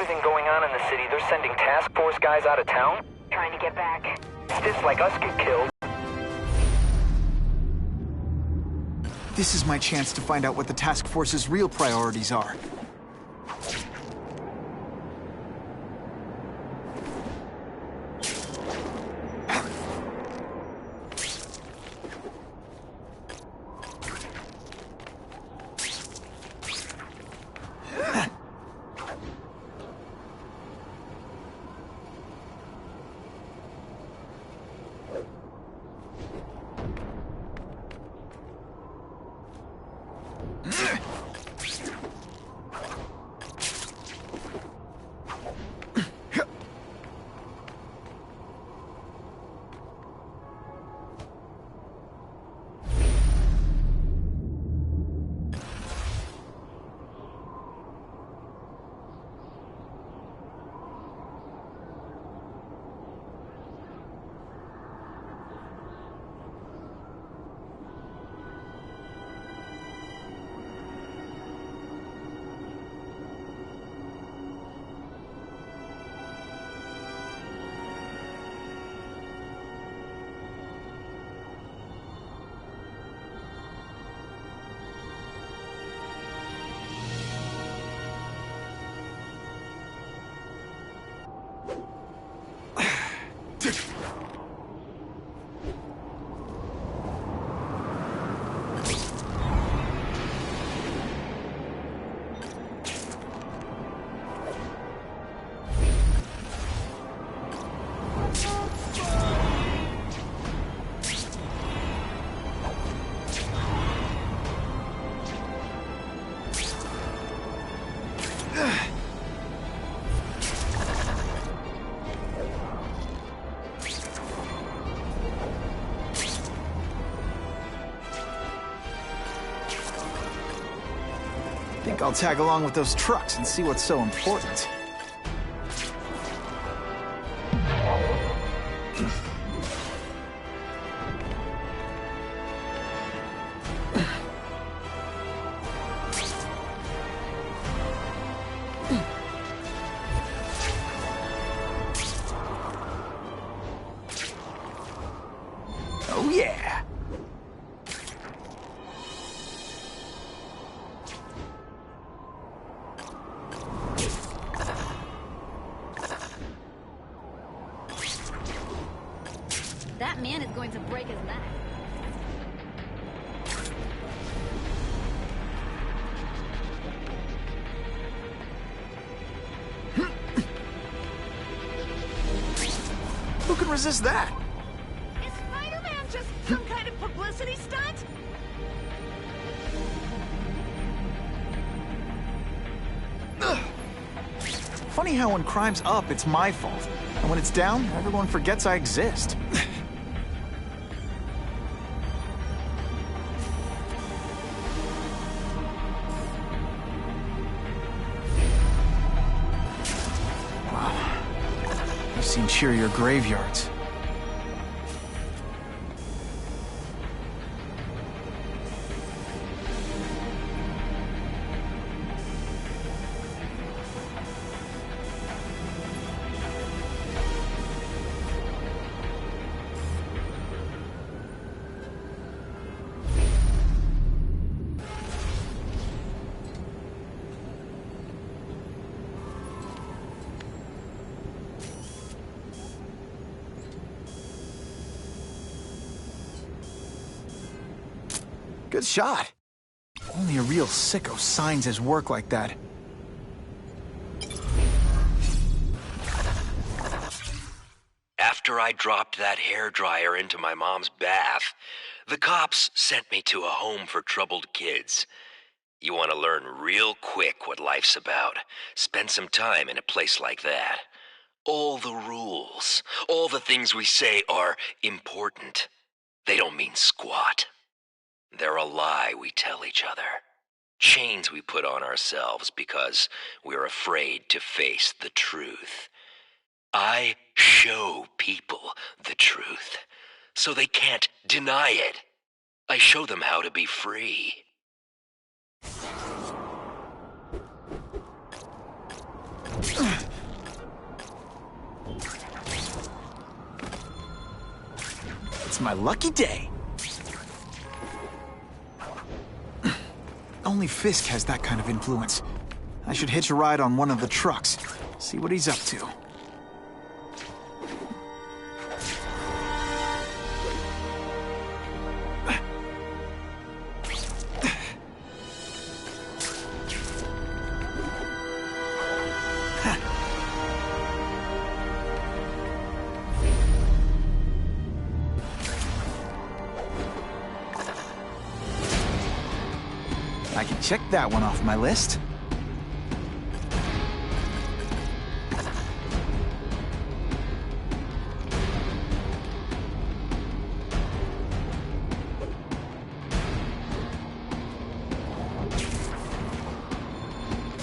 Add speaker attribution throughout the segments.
Speaker 1: everything going on in the city, they're sending task force guys out of town?
Speaker 2: Trying to get back.
Speaker 1: Stiffs like us get killed.
Speaker 3: This is my chance to find out what the task force's real priorities are. Think I'll tag along with those trucks and see what's so important. Oh yeah!
Speaker 2: That man is going to break his neck.
Speaker 3: Who can resist that?
Speaker 4: Is Spider-Man just some kind of publicity stunt?
Speaker 3: Funny how when crime's up, it's my fault. And when it's down, everyone forgets I exist. Wow. I've seen cheerier graveyards. Good shot. Only a real sicko signs his work like that.
Speaker 5: After I dropped that hairdryer into my mom's bath, the cops sent me to a home for troubled kids. You want to learn real quick what life's about. Spend some time in a place like that. All the rules, all the things we say are important. They don't mean squat. They're a lie we tell each other. Chains we put on ourselves because we're afraid to face the truth. I show people the truth, so they can't deny it. I show them how to be free.
Speaker 3: my lucky day. Only Fisk has that kind of influence. I should hitch a ride on one of the trucks, see what he's up to. I can check that one off my list.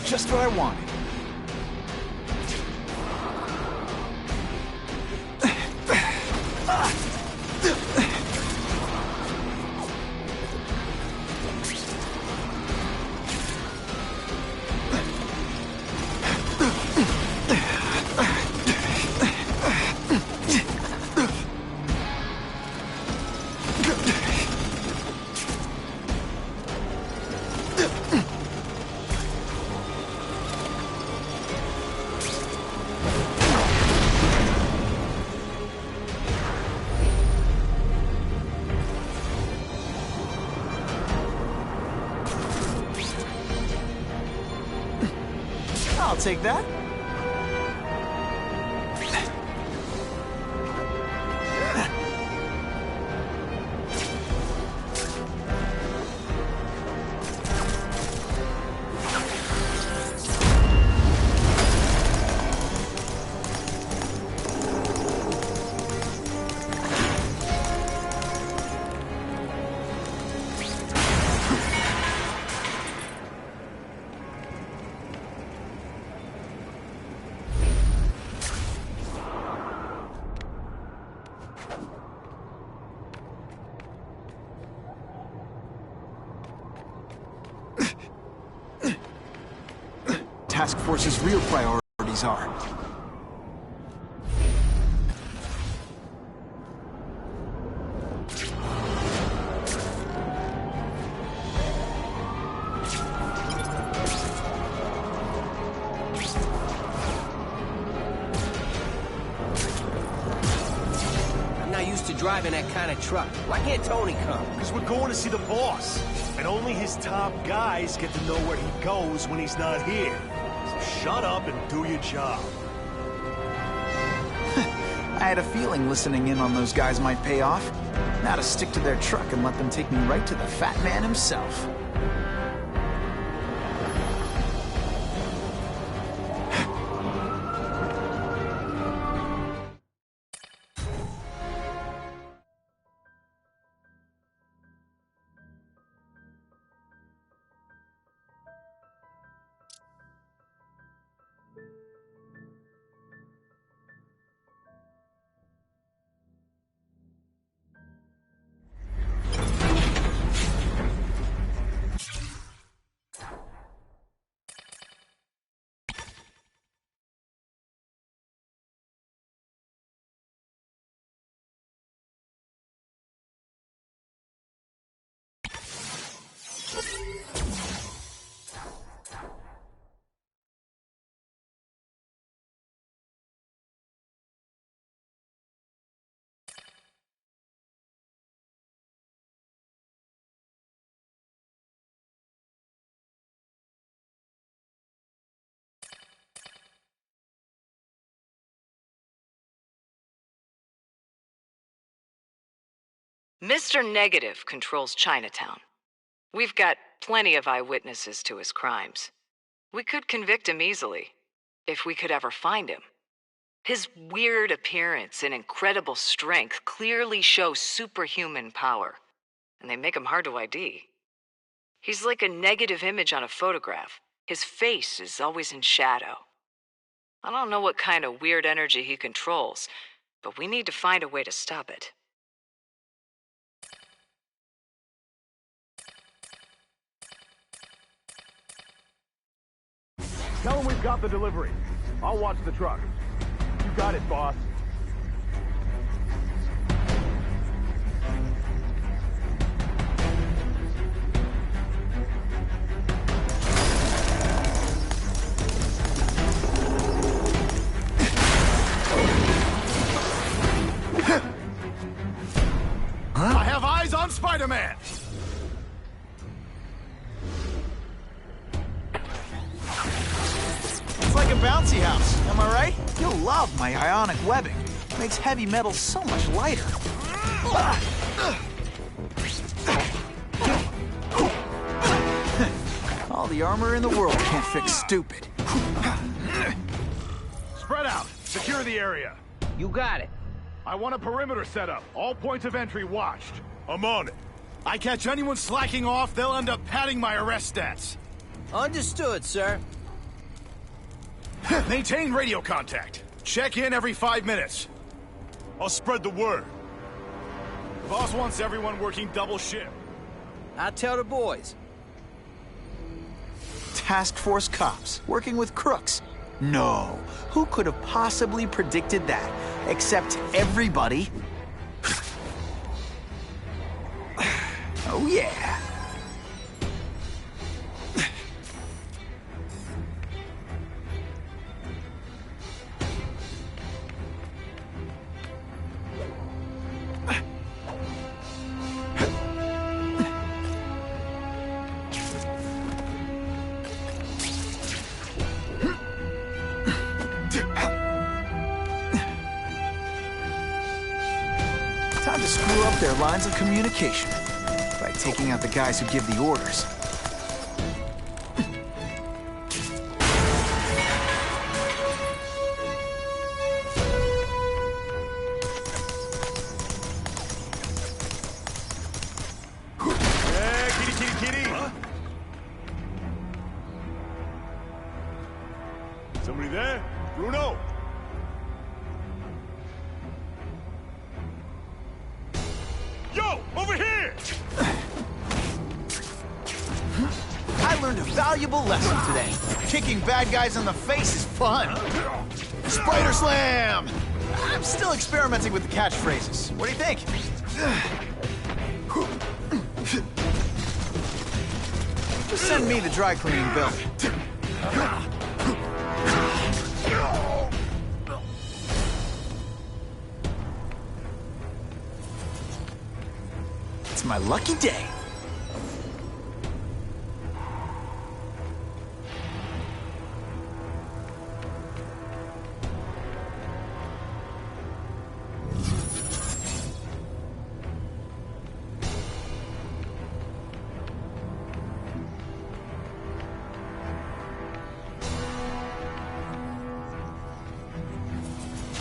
Speaker 3: Just what I wanted. I'll take that. Task Force's real priorities are.
Speaker 6: I'm not used to driving that kind of truck. Why can't Tony come?
Speaker 7: Because we're going to see the boss. And only his top guys get to know where he goes when he's not here. So shut up and do your job.
Speaker 3: I had a feeling listening in on those guys might pay off. Now to stick to their truck and let them take me right to the fat man himself.
Speaker 8: Mr. Negative controls Chinatown. We've got plenty of eyewitnesses to his crimes. We could convict him easily, if we could ever find him. His weird appearance and incredible strength clearly show superhuman power, and they make him hard to ID. He's like a negative image on a photograph. His face is always in shadow. I don't know what kind of weird energy he controls, but we need to find a way to stop it.
Speaker 7: Tell him we've got the delivery. I'll watch the truck. You got it, boss. Spider-Man!
Speaker 3: It's like a bouncy house, am I right? You'll love my ionic webbing. Makes heavy metal so much lighter. All the armor in the world can't fix stupid.
Speaker 7: Spread out. Secure the area.
Speaker 6: You got it.
Speaker 7: I want a perimeter set up. All points of entry watched. I'm on it. I catch anyone slacking off, they'll end up padding my arrest stats.
Speaker 6: Understood, sir.
Speaker 7: Maintain radio contact. Check in every 5 minutes. I'll spread the word. Boss wants everyone working double shift.
Speaker 6: I'll tell the boys.
Speaker 3: Task Force cops working with crooks. No, who could have possibly predicted that? Except everybody. Oh yeah. Time to screw up their lines of communication by taking out the guys who give the orders.
Speaker 7: Yeah, kitty, kitty, kitty. Huh? Somebody there? Bruno? Yo, over here!
Speaker 3: I learned a valuable lesson today. Kicking bad guys in the face is fun. Spider Slam! I'm still experimenting with the catchphrases. What do you think? Just send me the dry cleaning bill. It's my lucky day.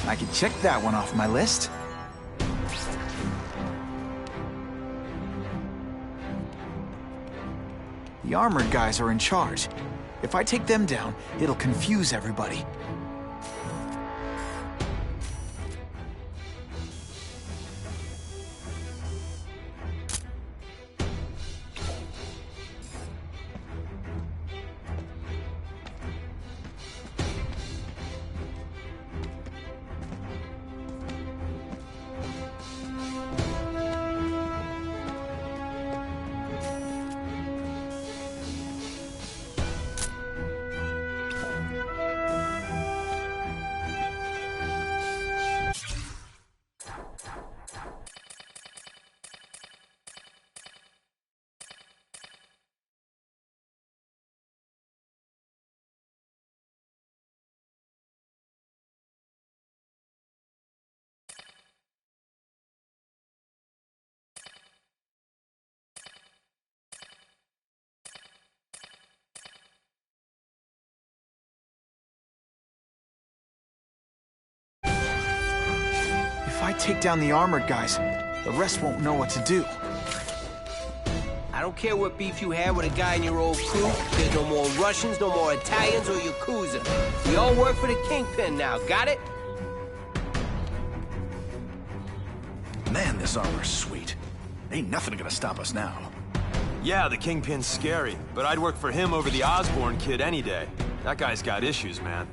Speaker 3: I can check that one off my list. The armored guys are in charge. If I take them down, it'll confuse everybody. If I take down the armored guys, the rest won't know what to do.
Speaker 6: I don't care what beef you had with a guy in your old crew. There's no more Russians, no more Italians or Yakuza. We all work for the Kingpin now, got it?
Speaker 7: Man, this armor's sweet. Ain't nothing gonna stop us now.
Speaker 9: Yeah, the Kingpin's scary, but I'd work for him over the Osborn kid any day. That guy's got issues, man.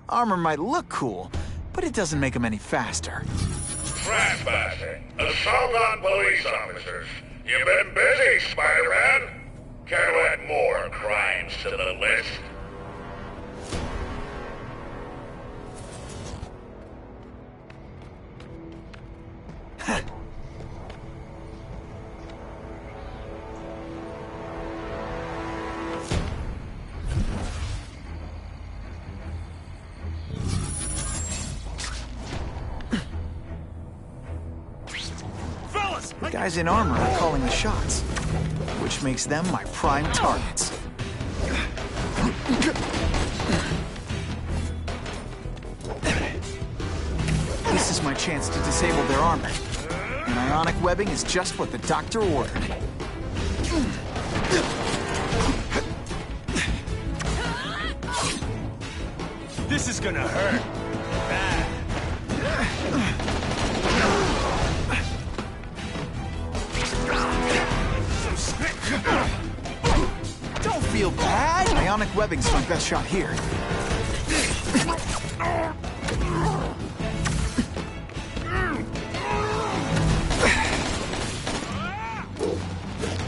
Speaker 3: Armor might look cool, but it doesn't make them any faster.
Speaker 10: Trespassing. Assault on police officers. You've been busy, Spider-Man. Care to add more crimes to the list?
Speaker 3: The guys in armor are calling the shots, which makes them my prime targets. This is my chance to disable their armor. And ionic webbing is just what the doctor ordered.
Speaker 7: This is gonna hurt. Bad.
Speaker 3: Don't feel bad. Ionic webbing's my best shot here.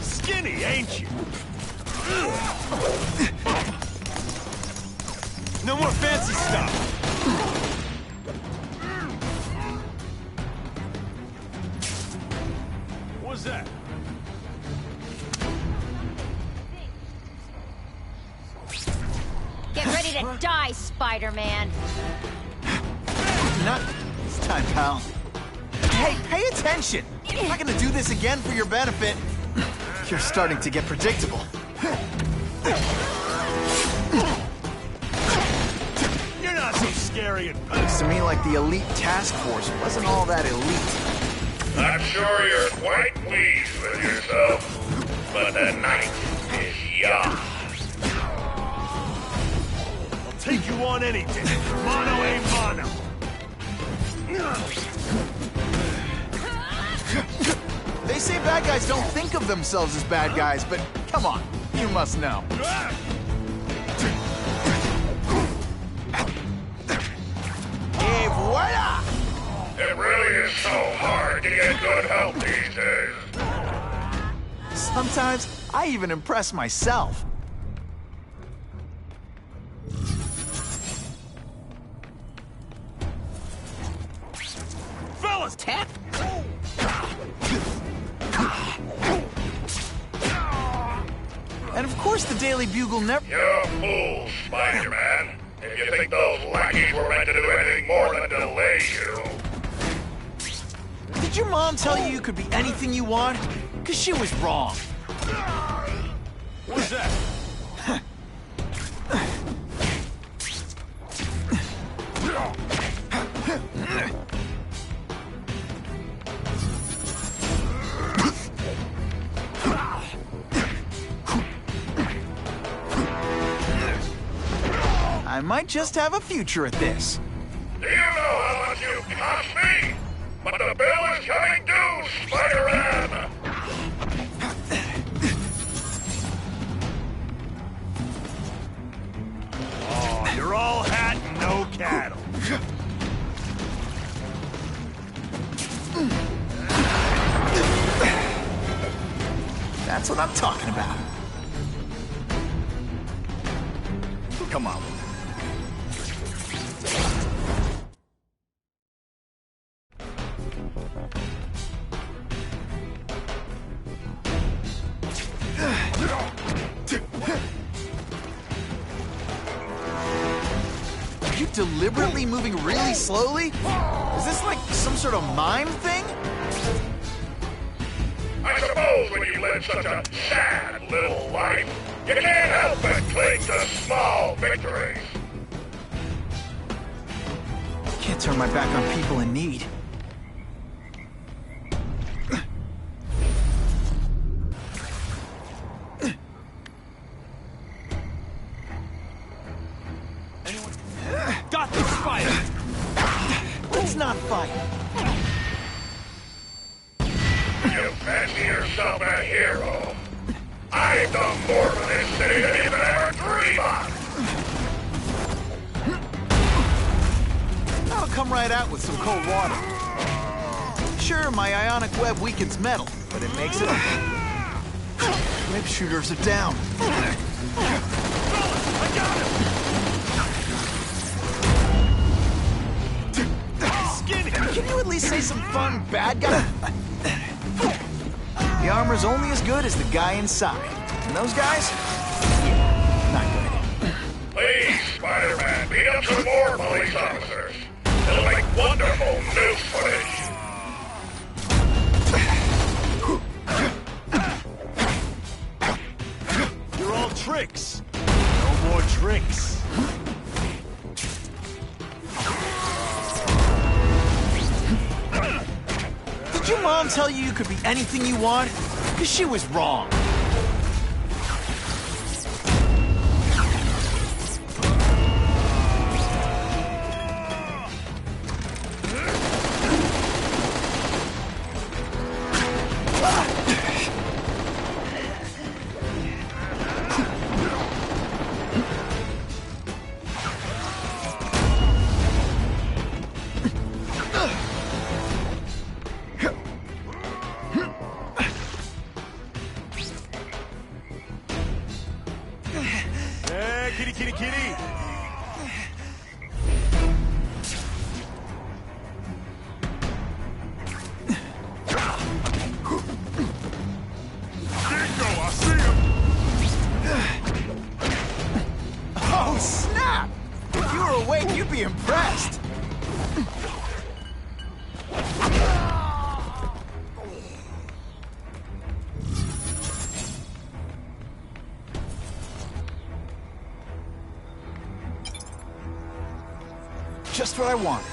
Speaker 7: Skinny, ain't you? No more fancy stuff. What's that?
Speaker 2: Get ready to die, Spider-Man.
Speaker 3: Not this time, pal. Hey, pay attention! I'm not gonna do this again for your benefit. You're starting to get predictable.
Speaker 7: You're not so scary and
Speaker 3: Looks to me like the elite task force wasn't all that elite.
Speaker 10: I'm sure you're quite pleased with yourself, but the night is young.
Speaker 7: I'll take you on any day. Mono a mono.
Speaker 3: They say bad guys don't think of themselves as bad guys, but come on, you must know. Et voila!
Speaker 10: It really is so hard to get good help these days.
Speaker 3: Sometimes I even impress myself.
Speaker 7: Fellas, tap.
Speaker 3: And of course the Daily Bugle never...
Speaker 10: You're a fool, Spider-Man. If you think those lackeys were meant to do anything more than delay you.
Speaker 3: Did your mom tell you you could be anything you want? Because she was wrong.
Speaker 7: What's that?
Speaker 3: I might just have a future at this.
Speaker 10: Do you know how much you cost me? But the bill is coming due, Spider-Man!
Speaker 7: Oh, you're all hat and no cattle.
Speaker 3: That's what I'm talking about. Come on. Are you deliberately moving really slowly? Is this like some sort of mime thing?
Speaker 10: I suppose when you live such a sad little life, you can't help but cling to small victories.
Speaker 3: Can't turn my back on people in need.
Speaker 7: Got this fight.
Speaker 3: Let's not fight.
Speaker 10: You fancy yourself a hero. I've done more for this city than you could ever dream of.
Speaker 3: I'll come right out with some cold water. Sure, my ionic web weakens metal, but it makes it okay. Web shooters are down.
Speaker 7: Skinny!
Speaker 3: Can you at least say some fun bad guy? The armor's only as good as the guy inside. And those guys? Yeah, not good.
Speaker 10: Please, Spider-Man, beat up some more police officers. It'll make wonderful news footage.
Speaker 7: You're all tricks. No more tricks.
Speaker 3: Did your mom tell you could be anything you want? Because she was wrong.
Speaker 7: Kitty, kitty, kitty!
Speaker 10: Dingo, I see him!
Speaker 3: Oh, snap! If you were awake, you'd be impressed. Just what I wanted.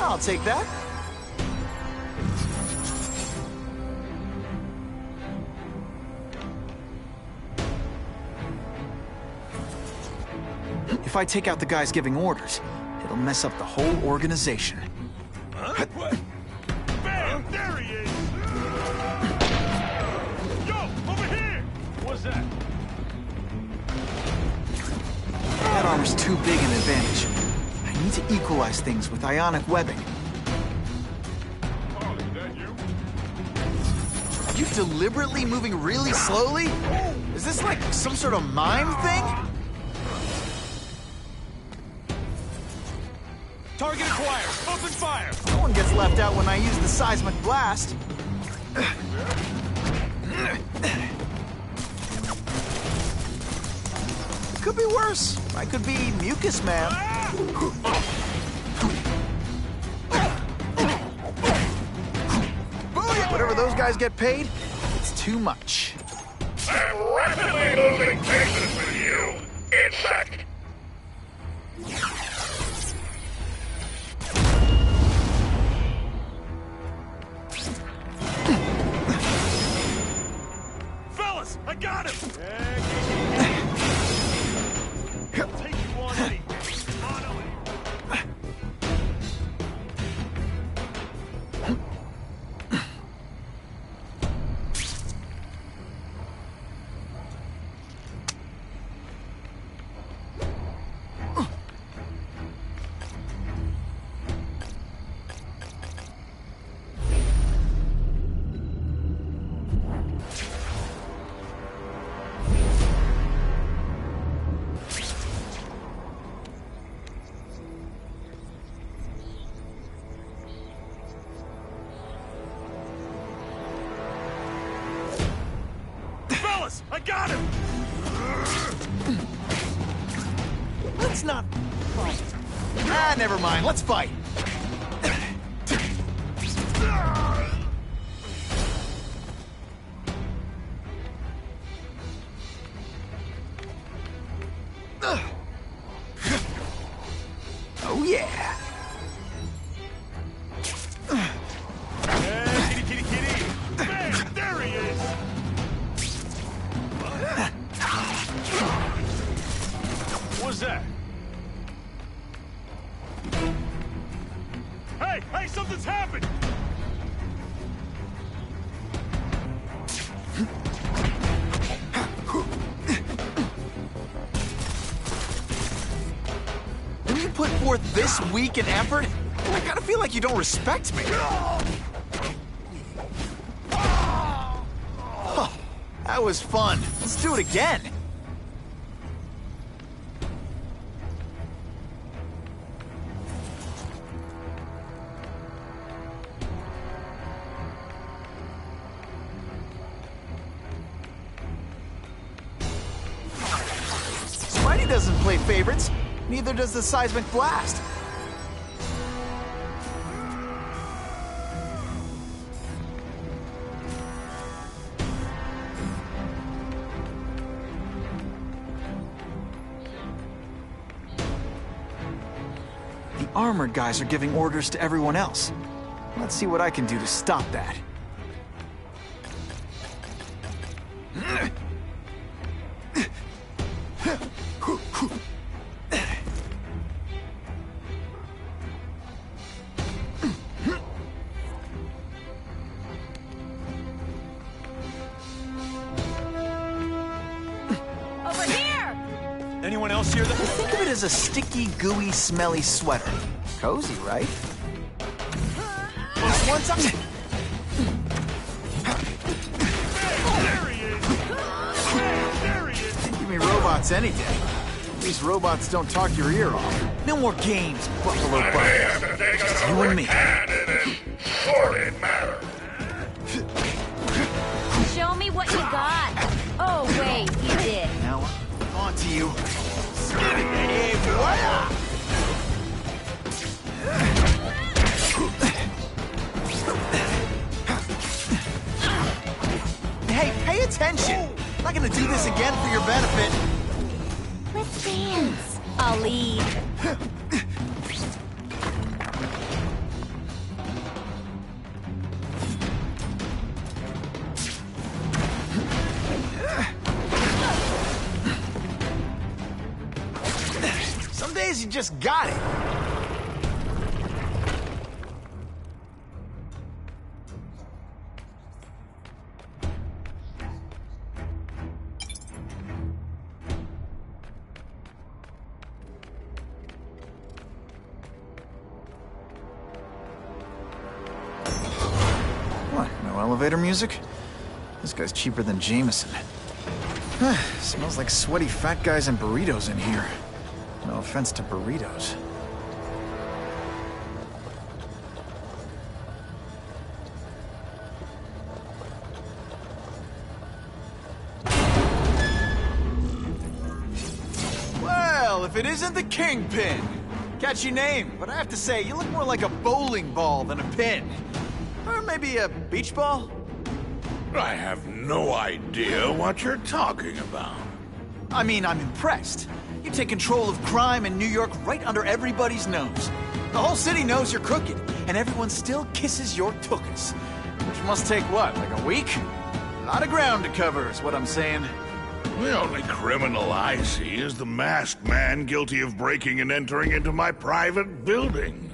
Speaker 3: I'll take that. If I take out the guys giving orders, it'll mess up the whole organization.
Speaker 7: Huh? What? Bam! There he is! Yo! Over here! What's that?
Speaker 3: That armor's too big an advantage. I need to equalize things with ionic webbing.
Speaker 10: Oh, is that you?
Speaker 3: Are you deliberately moving really slowly? Is this like some sort of mime thing?
Speaker 7: Target acquired! Open fire!
Speaker 3: No one gets left out when I use the seismic blast. Could be worse. I could be Mucus Man. Whatever those guys get paid, it's too much.
Speaker 10: I'm rapidly losing patience with you, insect!
Speaker 7: Fellas, I got him! I'll take you on any day. On away. Fellas, I got him!
Speaker 3: Let's not fight. Ah, never mind. Let's fight. Oh, yeah.
Speaker 7: Hey, kitty, kitty, kitty! Bam! There he is! What's that? Hey, something's happened!
Speaker 3: you put forth this week in effort, I kinda feel like you don't respect me. Huh, that was fun. Let's do it again. Spidey doesn't play favorites. Neither does the seismic blast. The armored guys are giving orders to everyone else. Let's see what I can do to stop that.
Speaker 2: Over here!
Speaker 7: Anyone else hear that?
Speaker 3: Think of it as a sticky, gooey, smelly sweater. Cozy, right? This one's up.
Speaker 7: There he is! There he is!
Speaker 3: Give me robots any day. These robots don't talk your ear off. No more games, Buffalo
Speaker 10: I may
Speaker 3: Butt.
Speaker 10: have to take
Speaker 3: Just
Speaker 10: a
Speaker 3: you and me.
Speaker 10: hand in this sordid matter.
Speaker 2: Show me what you got. Oh, wait, you did.
Speaker 3: Now, on to you. Hey, voila! Hey, pay attention! I'm not gonna do this again for your benefit.
Speaker 2: Let's dance. I'll lead.
Speaker 3: Some days you just got it. What, no elevator music? This guy's cheaper than Jameson. Smells like sweaty fat guys and burritos in here. No offense to burritos. Well, if it isn't the Kingpin. Catchy name, but I have to say, you look more like a bowling ball than a pin. Or maybe a beach ball?
Speaker 10: I have no idea what you're talking about.
Speaker 3: I mean, I'm impressed. You take control of crime in New York right under everybody's nose. The whole city knows you're crooked, and everyone still kisses your tuchus. Which must take what, like a week? A lot of ground to cover is what I'm saying.
Speaker 10: The only criminal I see is the masked man guilty of breaking and entering into my private building.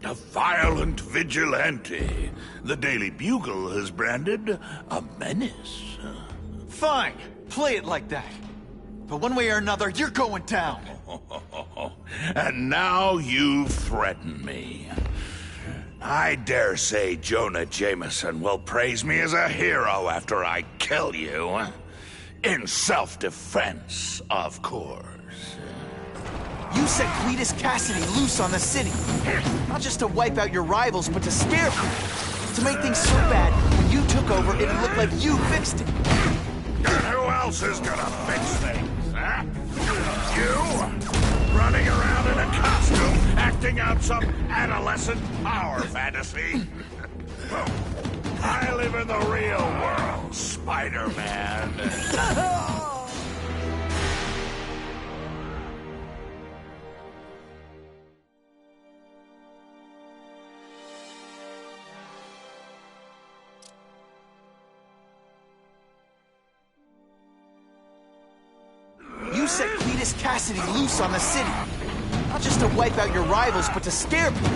Speaker 10: A violent vigilante. The Daily Bugle has branded a menace.
Speaker 3: Fine, play it like that. But one way or another, you're going down.
Speaker 10: And now you threaten me. I dare say Jonah Jameson will praise me as a hero after I kill you. In self-defense, of course.
Speaker 3: You set Cletus Cassidy loose on the city. Not just to wipe out your rivals, but to scare people. To make things so bad, when you took over, it would look like you fixed it.
Speaker 10: And who else is gonna fix things, huh? You? Running around in a costume, acting out some adolescent power fantasy? I live in the real world, Spider-Man.
Speaker 3: You set Cletus Cassidy loose on the city. Not just to wipe out your rivals, but to scare people.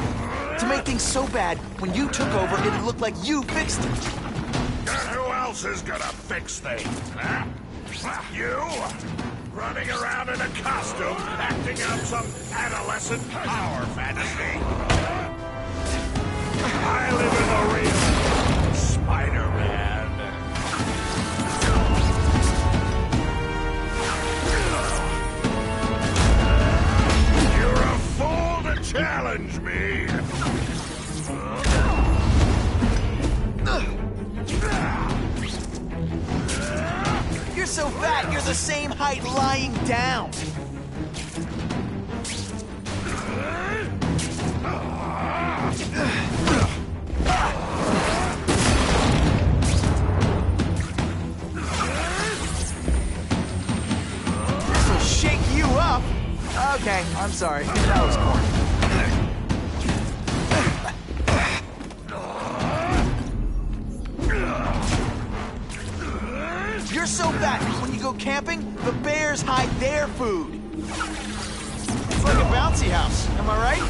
Speaker 3: To make things so bad, when you took over, it would look like you fixed it.
Speaker 10: And who else is gonna fix things, huh? You? Running around in a costume, acting out some adolescent power fantasy. I live in the real Spiderman. You're a fool to challenge me.
Speaker 3: You're so fat, you're the same height lying down. This'll shake you up. Okay, I'm sorry. That was corny. You're so fat, when you go camping, the bears hide their food. It's like a bouncy house, am I right?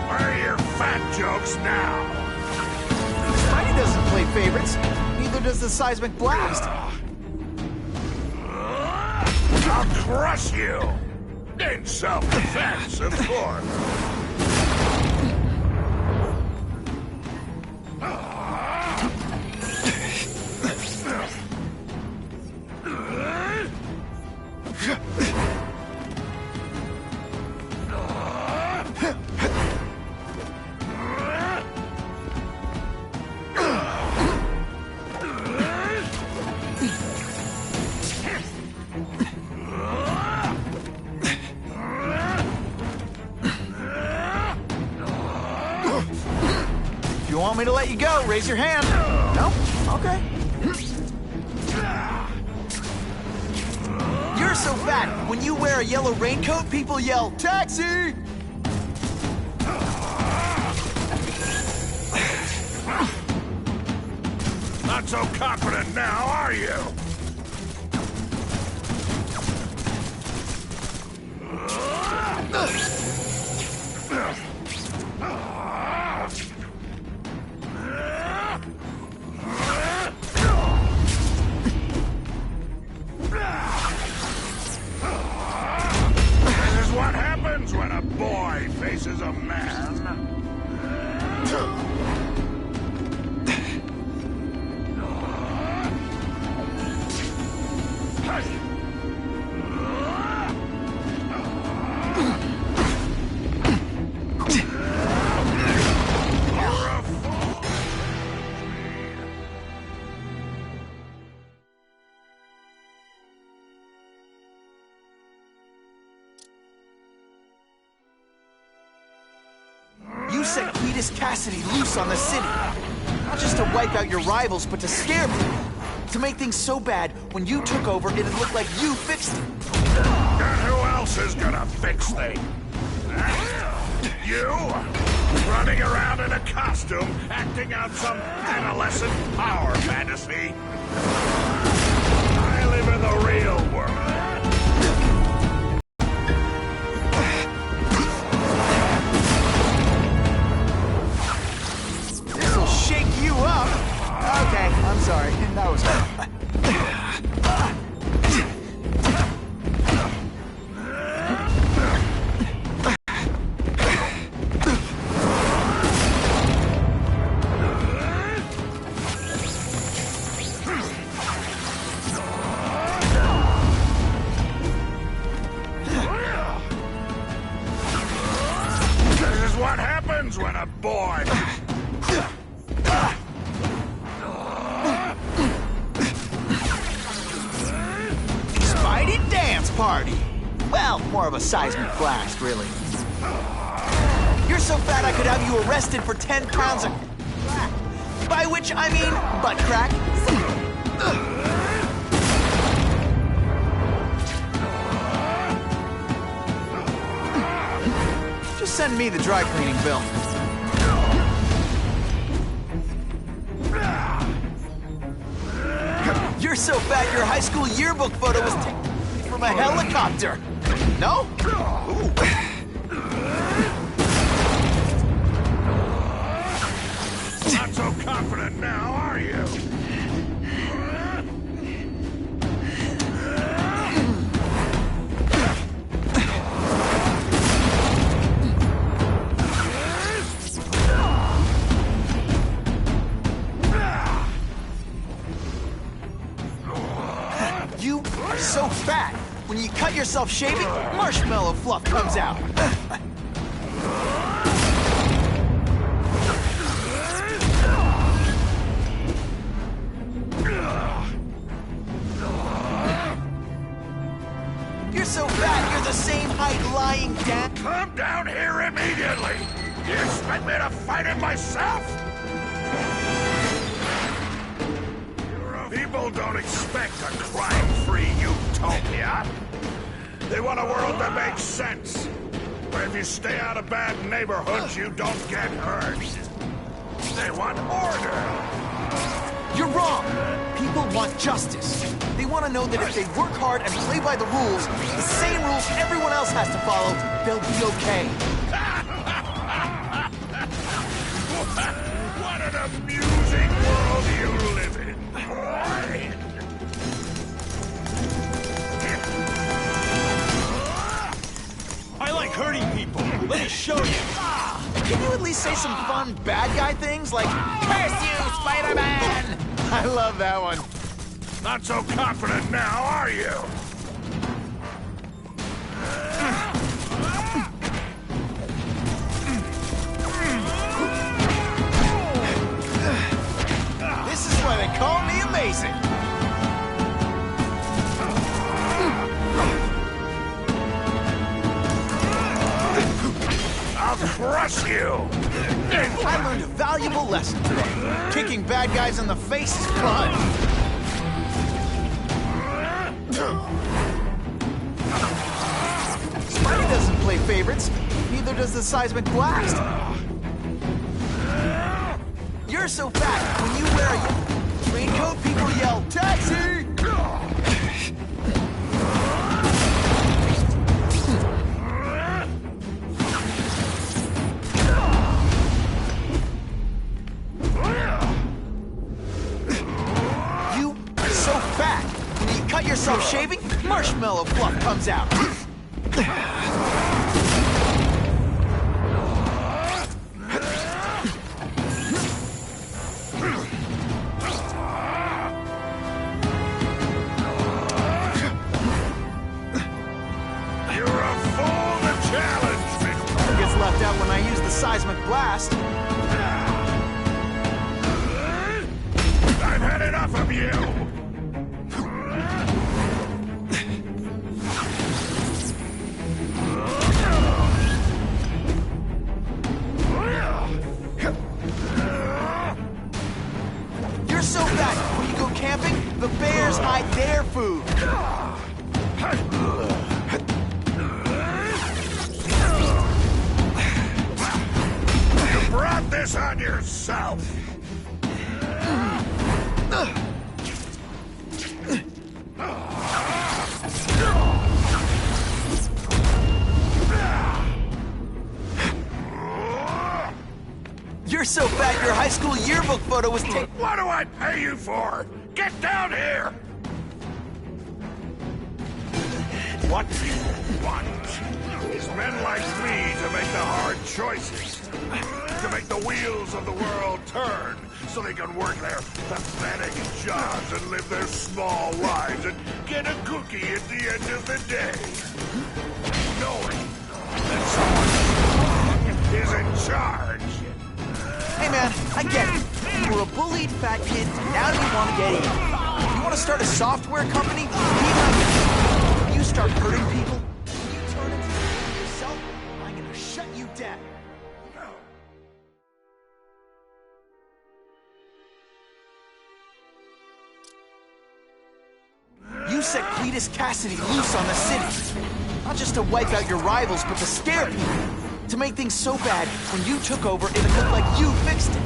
Speaker 10: Where are your fat jokes now?
Speaker 3: Spidey doesn't play favorites. Neither does the seismic blast.
Speaker 10: I'll crush you! In self-defense, of course.
Speaker 3: If you want me to let you go, raise your hand. No? Okay. You're so fat, when you wear a yellow raincoat, people yell, "Taxi!"
Speaker 10: Not so confident now, are you? This is what happens when a boy faces a man.
Speaker 3: You set Cletus Cassidy loose on the city. Not just to wipe out your rivals, but to scare people. To make things so bad, when you took over, it'd look like you fixed it.
Speaker 10: And who else is gonna fix things? You? Running around in a costume, acting out some adolescent power fantasy? I live in the real world.
Speaker 3: This'll shake you up. Okay, I'm sorry. That was...
Speaker 10: This is what happens when a boy...
Speaker 3: Spidey dance party. Well, more of a seismic blast, really. You're so fat I could have you arrested for 10 pounds of crack. By which I mean butt crack. Just send me the dry cleaning bill. You're so fat your high school yearbook photo was taken from a helicopter. No?
Speaker 10: Not so confident now, are you?
Speaker 3: You are so fat. When you cut yourself shaving, marshmallow fluff comes out. You're so fat, you're the same height lying down.
Speaker 10: Come down here immediately! You expect me to fight it myself? People don't expect a crime-free utopia. They want a world that makes sense, where if you stay out of bad neighborhoods, you don't get hurt. They want order.
Speaker 3: You're wrong. People want justice. They want to know that if they work hard and play by the rules, the same rules everyone else has to follow, they'll be okay.
Speaker 10: What an amusing world you live in.
Speaker 7: I like hurting people. Let me show you.
Speaker 3: Can you at least say some fun bad guy things like, "Curse you, Spiderman"? I love that one.
Speaker 10: Not so confident now, are you?
Speaker 3: This is why they call me amazing.
Speaker 10: I'll crush you!
Speaker 3: I learned a valuable lesson today. Kicking bad guys in the face is fun. Spidey doesn't play favorites. Neither does the seismic blast. You're so fat, when you wear a raincoat, people yell, "Taxi!" You are so fat, when you cut yourself shaving, marshmallow fluff comes out. Left out when I use the seismic blast.
Speaker 10: I've had enough of you!
Speaker 3: You're so fat, when you go camping, the bears hide their food.
Speaker 10: Brought this on yourself!
Speaker 3: You're so fat your high school yearbook photo was taken.
Speaker 10: What do I pay you for? Get down here! What people want is men like me to make the hard choices. To make the wheels of the world turn so they can work their pathetic jobs and live their small lives and get a cookie at the end of the day. Knowing that someone is in charge.
Speaker 3: Hey man, I get it. You were a bullied fat kid, and now you want to get even. You want to start a software company? Be my guest. When you start hurting people, when you turn into yourself, I'm gonna shut you down. You set Cletus Cassidy loose on the city. Not just to wipe out your rivals, but to scare people. To make things so bad, when you took over, it looked like you fixed it.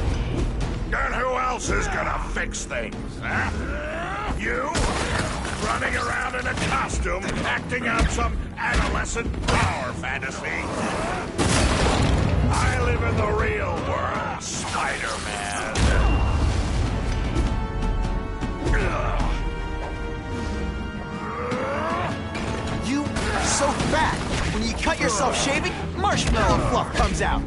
Speaker 10: And who else is gonna fix things, huh? You? Running around in a costume, acting out some adolescent power fantasy. I live in the real world, Spider-Man.
Speaker 3: You are so fat. When you cut yourself shaving, marshmallow fluff comes out.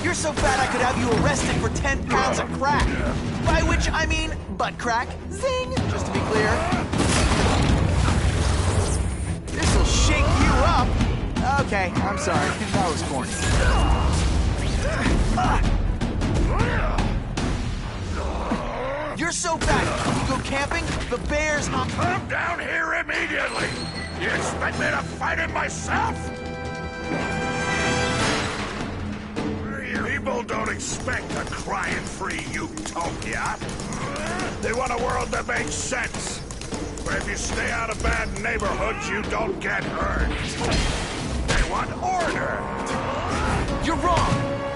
Speaker 3: You're so fat I could have you arrested for 10 pounds of crack. By which I mean butt crack. Zing! Just to be clear. This'll shake you up. Okay, I'm sorry. That was corny. You're so fat. When you go camping, the bears hunt.
Speaker 10: Come down here immediately. You expect me to fight him myself? People don't expect a crime-free utopia. They want a world that makes sense, where if you stay out of bad neighborhoods, you don't get hurt. They want order.
Speaker 3: You're wrong.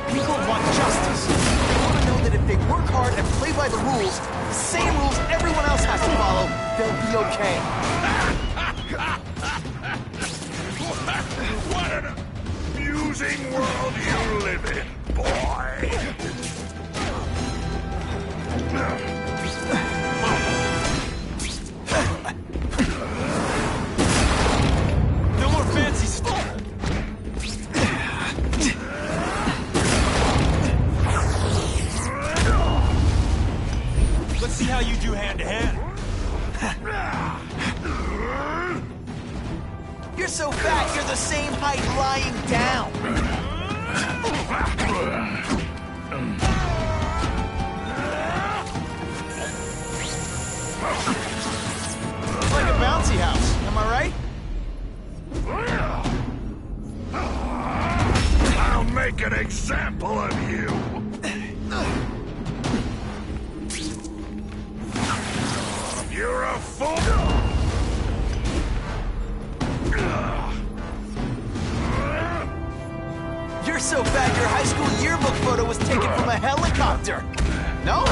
Speaker 3: People want justice. They want to know that if they work hard and play by the rules, the same rules everyone else has to follow, they'll be okay.
Speaker 10: What an amusing world you live in, boy.
Speaker 9: No more fancy stuff. Let's see how you do hand-to-hand.
Speaker 3: You're so fat, you're the same height lying down. It's like a bouncy house, am I right?
Speaker 10: I'll make an example of you. You're a fool.
Speaker 3: You're so fat, your high school yearbook photo was taken from a helicopter. No?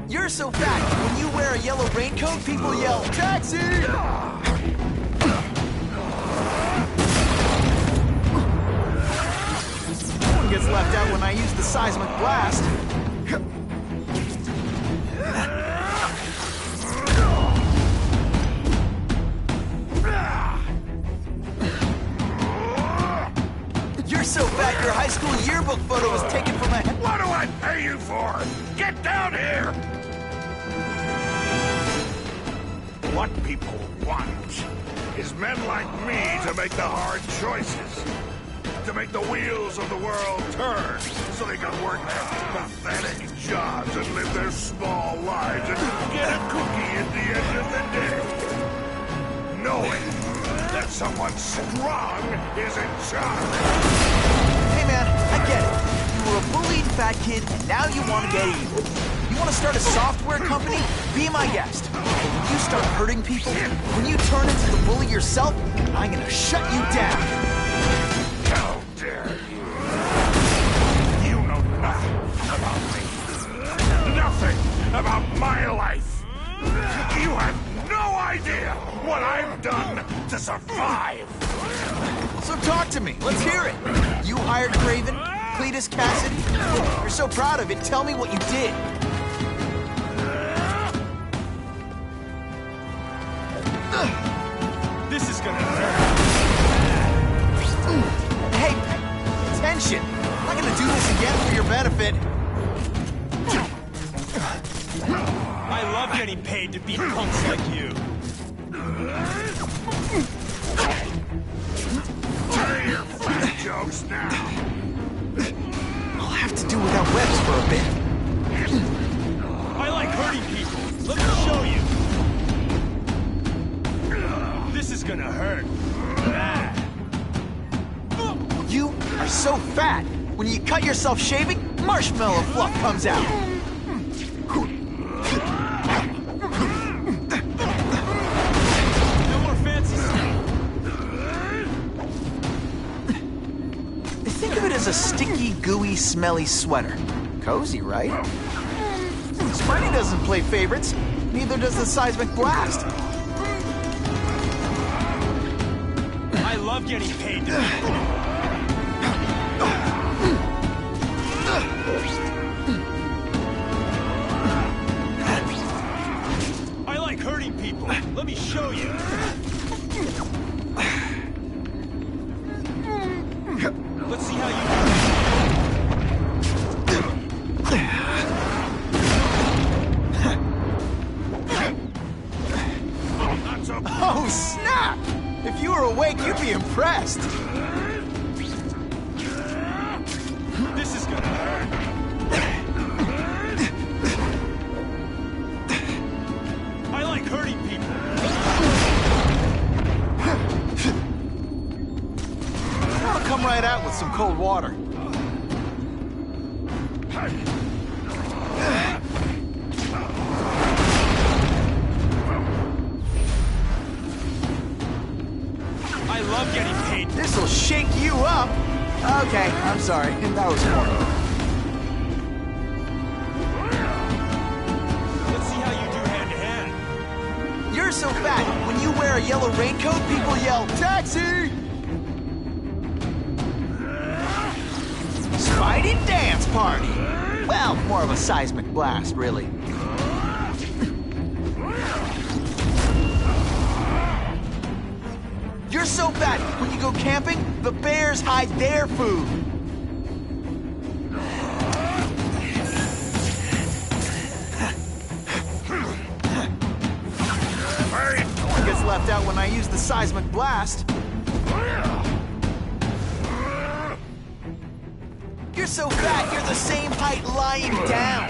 Speaker 3: You're so fat, when you wear a yellow raincoat, people yell, "Taxi!" No one gets left out when I use the seismic blast. You're so fat, your high school yearbook photo was taken from a...
Speaker 10: What do I pay you for? Get down here! What people want is men like me to make the hard choices. To make the wheels of the world turn so they can work their pathetic jobs and live their small lives and get a cookie at the end of the day. Knowing that someone strong is in charge.
Speaker 3: Hey man, I get it. You were a bullied fat kid, and now you want to get even. You want to start a software company? Be my guest. But when you start hurting people, when you turn into the bully yourself, I'm gonna shut you down.
Speaker 10: How dare you? You know nothing about me. Nothing about my life. You have no idea what I've done to survive.
Speaker 3: So talk to me. Let's hear it. You hired Craven, Cletus Cassidy. You're so proud of it. Tell me what you did.
Speaker 9: This is gonna hurt.
Speaker 3: Hey, attention. I'm not gonna do this again for your benefit.
Speaker 9: I love getting paid to beat punks like you.
Speaker 10: Tell your fat jokes now.
Speaker 3: I'll have to do without webs for a bit.
Speaker 9: I like hurting people. Let me show you. This is gonna hurt.
Speaker 3: You are so fat. When you cut yourself shaving, marshmallow fluff comes out. is a sticky, gooey, smelly sweater. Cozy, right? Spidey doesn't play favorites. Neither does the seismic blast.
Speaker 7: I love getting paid to I like hurting people. Let me show you. Let's see how you do.
Speaker 3: Oh, snap! If you were awake, you'd be impressed.
Speaker 7: This is gonna hurt. I like hurting people.
Speaker 3: I'll come right out with some cold water.
Speaker 7: I love getting paid.
Speaker 3: This'll shake you up. Okay, I'm sorry. That was horrible.
Speaker 7: Let's see how you do hand-to-hand.
Speaker 3: You're so fat, when you wear a yellow raincoat, people yell, "Taxi!" Spidey dance party! Well, more of a seismic blast, really. You're so fat, when you go camping, the bears hide their food. No one gets left out when I use the seismic blast. You're so fat, you're the same height lying down.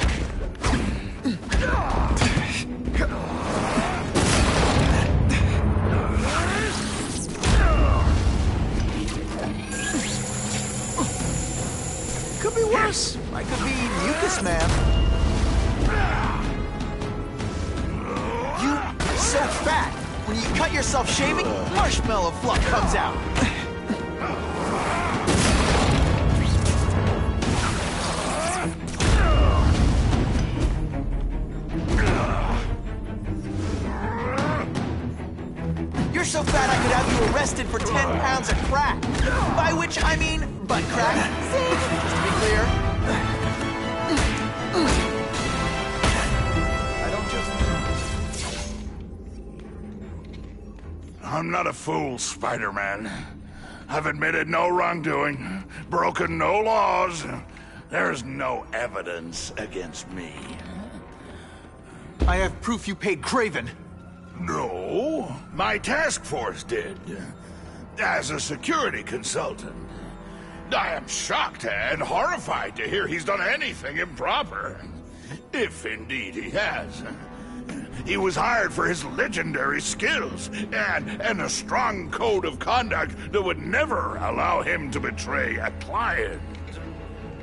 Speaker 3: Could be worse. I could be Mucus Man. You're so fat. When you cut yourself shaving, marshmallow fluff comes out. You're so fat I could have you arrested for 10 pounds of crack. By which I mean butt crack. See? Just to be clear. I don't just...
Speaker 10: I'm not a fool, Spider-Man. I've admitted no wrongdoing, broken no laws. There's no evidence against me.
Speaker 3: I have proof you paid Kraven.
Speaker 10: No, my task force did. As a security consultant. I am shocked and horrified to hear he's done anything improper. If indeed he has. He was hired for his legendary skills and a strong code of conduct that would never allow him to betray a client.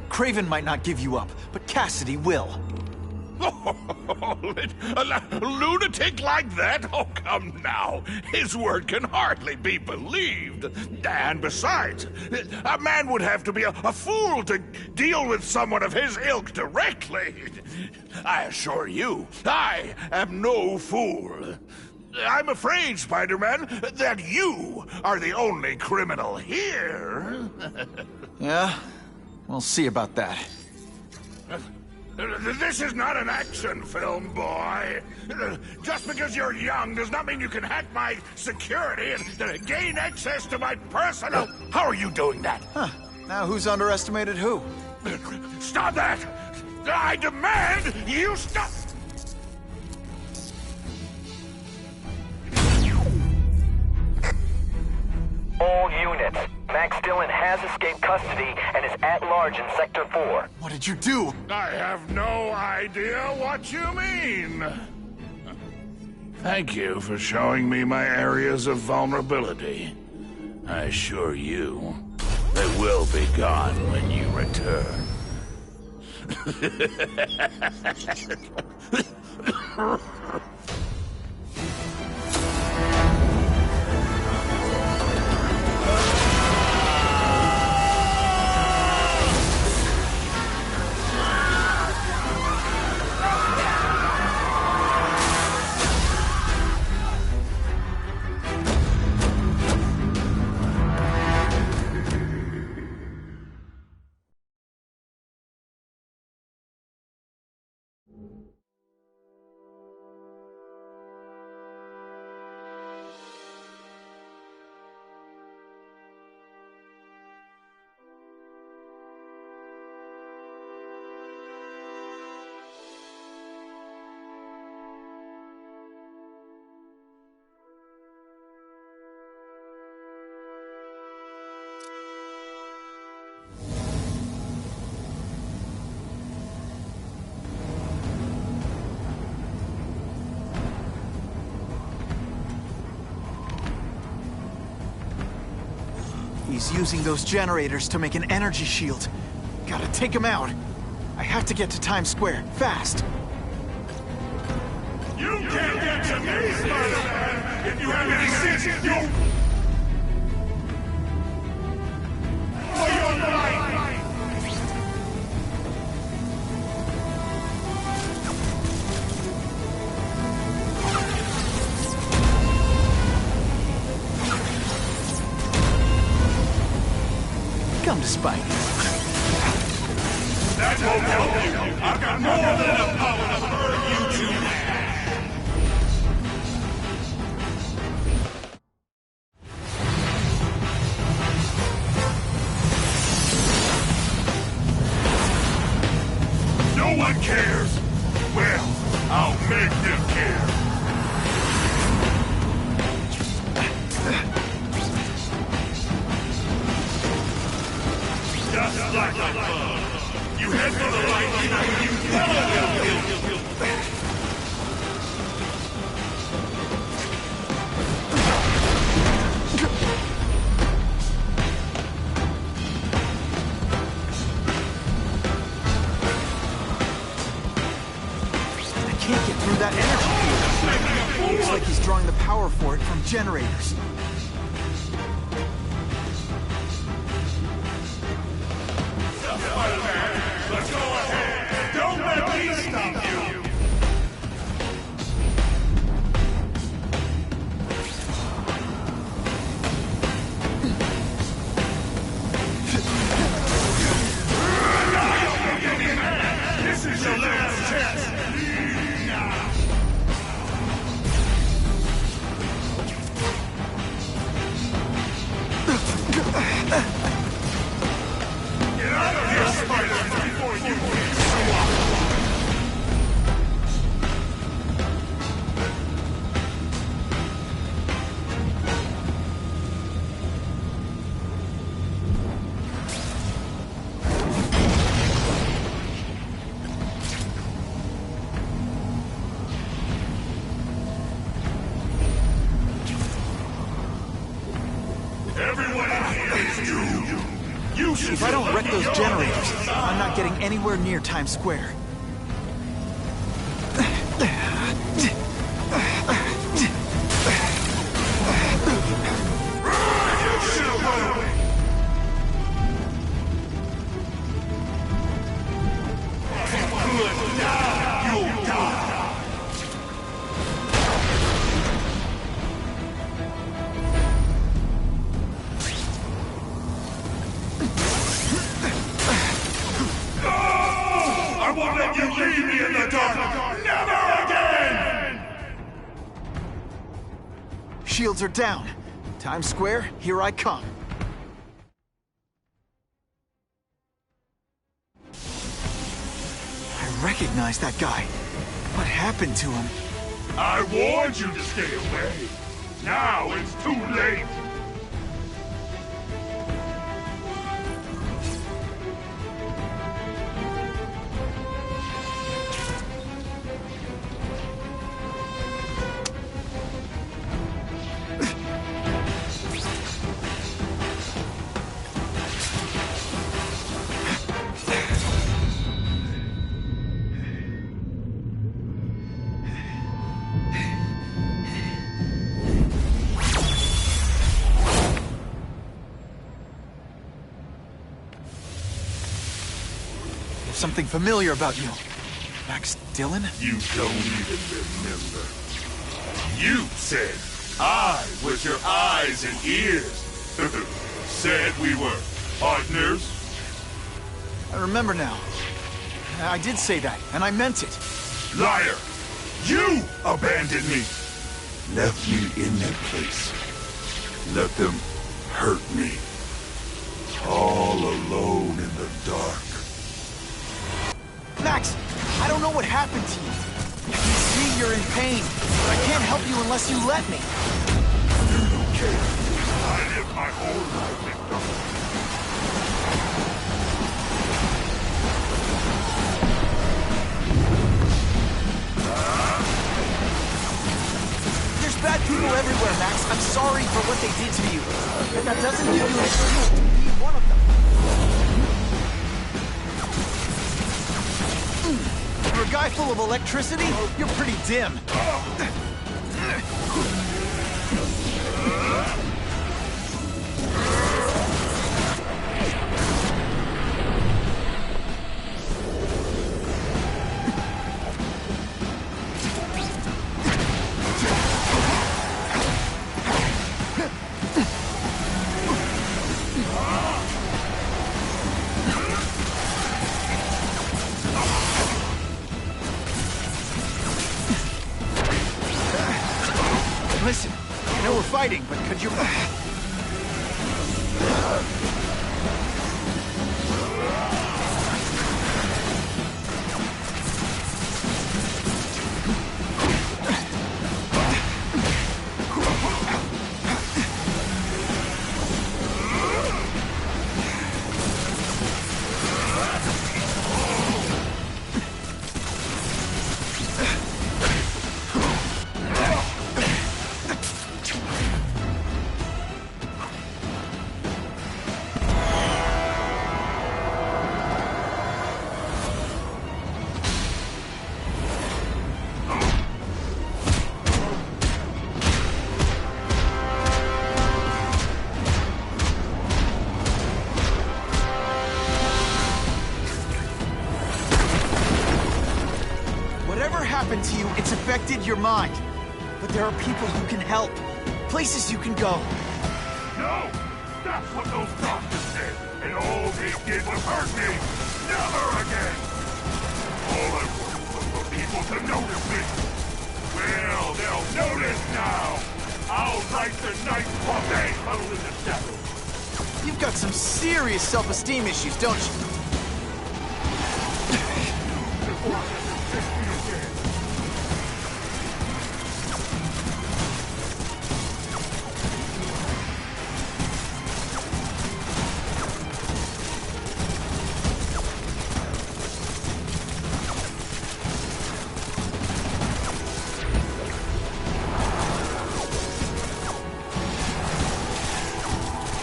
Speaker 3: Kraven might not give you up, but Cassidy will.
Speaker 10: A lunatic like that? Oh, come now. His word can hardly be believed. And besides, a man would have to be a fool to deal with someone of his ilk directly. I assure you, I am no fool. I'm afraid, Spider-Man, that you are the only criminal here.
Speaker 3: Yeah? We'll see about that.
Speaker 10: This is not an action film, boy. Just because you're young does not mean you can hack my security and gain access to my personal... How are you doing that?
Speaker 3: Huh. Now who's underestimated who?
Speaker 10: Stop that! I demand you stop...
Speaker 1: All units. Max Dillon has escaped custody and is at large in Sector 4.
Speaker 3: What did you do?
Speaker 10: I have no idea what you mean. Thank you for showing me my areas of vulnerability. I assure you, they will be gone when you return.
Speaker 3: He's using those generators to make an energy shield. Gotta take him out. I have to get to Times Square, fast.
Speaker 10: You can't get to me, Spider-Man! If you have any sense, you... For your life!
Speaker 3: Come to Spidey.
Speaker 10: That won't help you! I've got more than enough power to burn you to death! No one cares! Well, I'll make them care! Just like my fun! You head for the light, and you never will!
Speaker 3: I can't get through that energy field. Looks like he's drawing the power for it from generators.
Speaker 10: Spider-Man, let's go ahead! Don't let me stop you! This is your last chance! Get out of here, Spider-Man, before you get swamped! Everyone in here is you! You should
Speaker 3: If I don't wreck those generators, I'm not getting anywhere near Times Square.
Speaker 10: You'll die! I won't let you leave me in the dark! Never again!
Speaker 3: Shields are down. Times Square, here I come. I recognize that guy. What happened to him?
Speaker 10: I warned you to stay away. Now it's too late.
Speaker 3: There's something familiar about you. Max Dillon?
Speaker 10: You don't even remember. You said I was your eyes and ears. Said we were partners.
Speaker 3: I remember now. I did say that, and I meant it.
Speaker 10: Liar! You abandoned me! Left me in that place. Let them hurt me. All alone in the dark.
Speaker 3: Max, I don't know what happened to you. I can see you're in pain, but I can't help you unless you let me.
Speaker 10: You don't care. I live my whole life in darkness.
Speaker 3: There's bad people everywhere, Max. I'm sorry for what they did to you. you. But that doesn't give you an excuse to be one of them. For a guy full of electricity, you're pretty dim. Listen, I know we're fighting, but could you... Whatever happened to you, it's affected your mind. But there are people who can help. Places you can go.
Speaker 10: No! That's what those doctors said, and all they did was hurt me! Never again! All I wanted was for people to notice me! Well, they'll notice now! I'll light the night while they huddle in the shadows!
Speaker 3: You've got some serious self-esteem issues, don't you?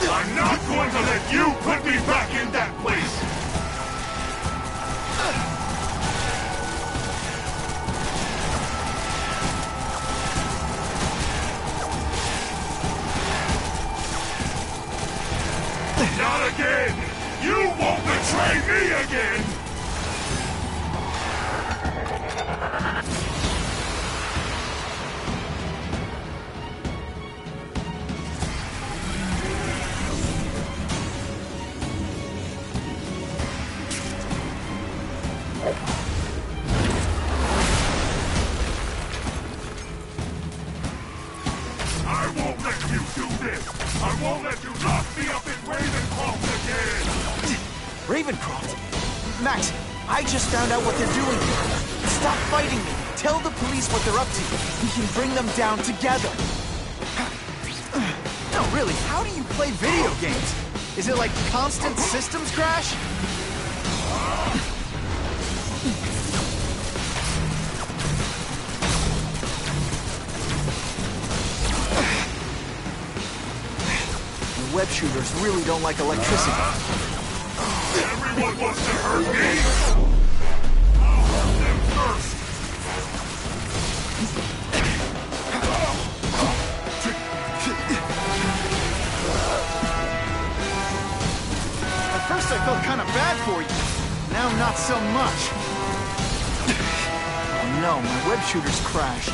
Speaker 10: I'm not going to let you put me back in that place! Not again! You won't betray me again! I won't let you do this! I won't let you lock me up in Ravencroft again!
Speaker 3: Ravencroft? Max, I just found out what they're doing here. Stop fighting me. Tell the police what they're up to. We can bring them down together. No, really, how do you play video games? Is it like constant systems crash? The web shooters really don't like electricity.
Speaker 10: Everyone wants to hurt me! I'll hurt them first!
Speaker 3: At first I felt kind of bad for you. Now not so much. Oh no, my web shooters crashed.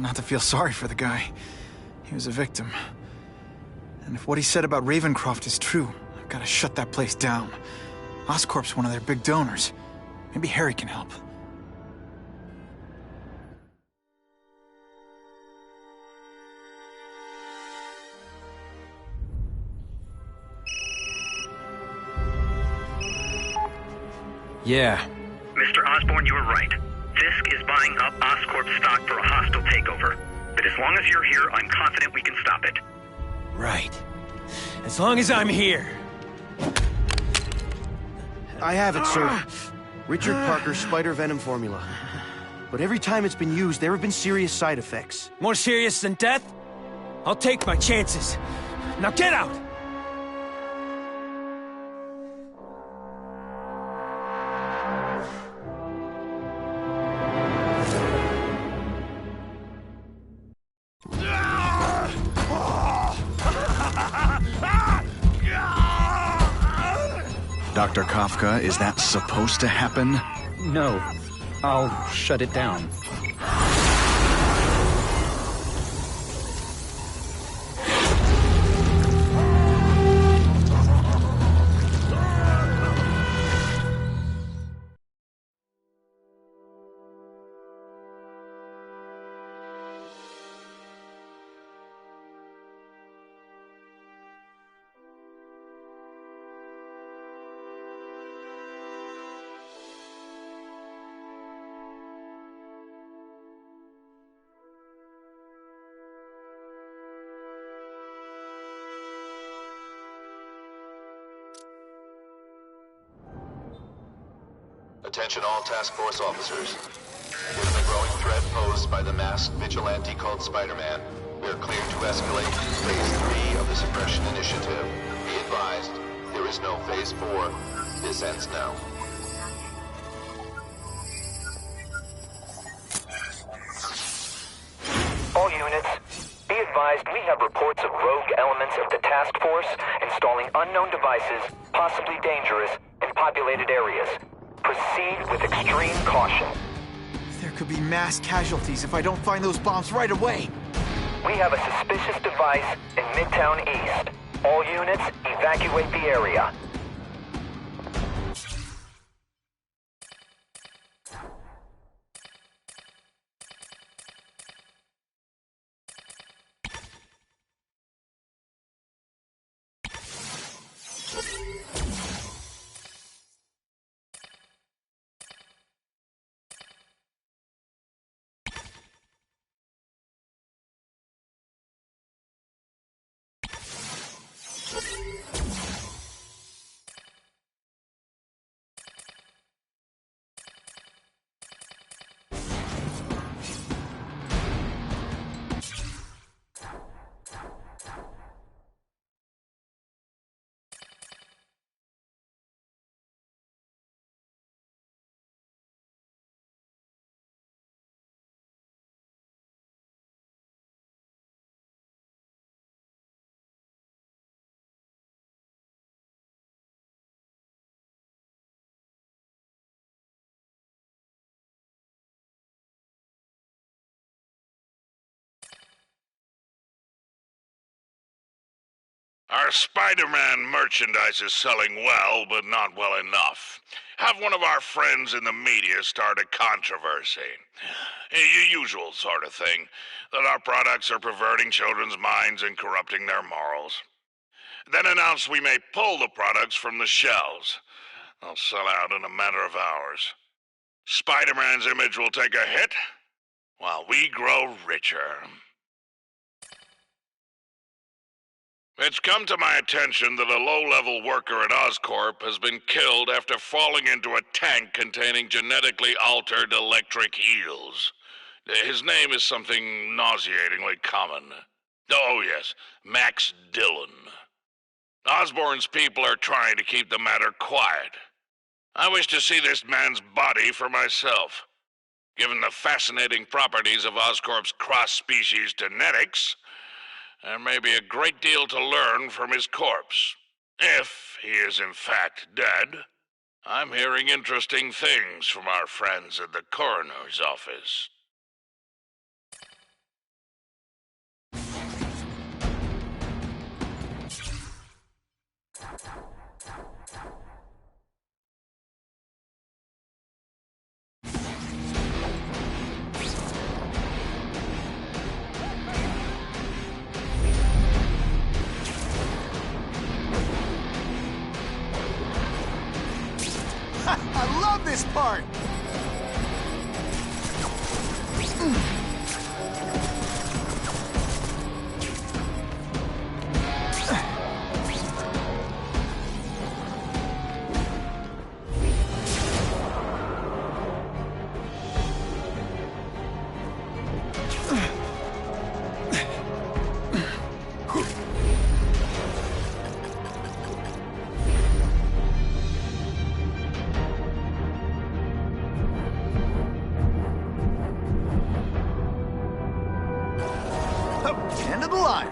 Speaker 3: not to feel sorry for the guy. He was a victim. And if what he said about Ravencroft is true, I've got to shut that place down. Oscorp's one of their big donors. Maybe Harry can help.
Speaker 11: Yeah.
Speaker 12: Mr. Osborn, you were right. Fisk is buying up Oscorp stock for a hostile takeover. But as long as you're here, I'm confident we can stop it.
Speaker 11: Right. As long as I'm here.
Speaker 13: I have it, sir. Richard Parker's spider venom formula. But every time it's been used, there have been serious side effects.
Speaker 11: More serious than death? I'll take my chances. Now get out!
Speaker 14: Dr. Kafka, is that supposed to happen?
Speaker 15: No. I'll shut it down.
Speaker 16: Attention all task force officers. Given the growing threat posed by the masked vigilante called Spiderman, we are cleared to escalate Phase 3 of the Suppression Initiative. Be advised, there is no Phase 4. This ends now.
Speaker 1: All units, be advised we have reports of rogue elements of the task force installing unknown devices, possibly dangerous, in populated areas. Proceed with extreme caution.
Speaker 3: There could be mass casualties if I don't find those bombs right away.
Speaker 1: We have a suspicious device in Midtown East. All units, evacuate the area.
Speaker 10: Our Spider-Man merchandise is selling well, but not well enough. Have one of our friends in the media start a controversy. Your usual sort of thing, that our products are perverting children's minds and corrupting their morals. Then announce we may pull the products from the shelves. They'll sell out in a matter of hours. Spider-Man's image will take a hit, while we grow richer. It's come to my attention that a low-level worker at Oscorp has been killed after falling into a tank containing genetically altered electric eels. His name is something nauseatingly common. Oh yes, Max Dillon. Osborn's people are trying to keep the matter quiet. I wish to see this man's body for myself. Given the fascinating properties of Oscorp's cross-species genetics, there may be a great deal to learn from his corpse. If he is in fact dead, I'm hearing interesting things from our friends at the coroner's office.
Speaker 3: I love this part! End of the line.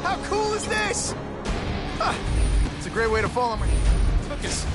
Speaker 3: How cool is this? It's a great way to follow me. Focus.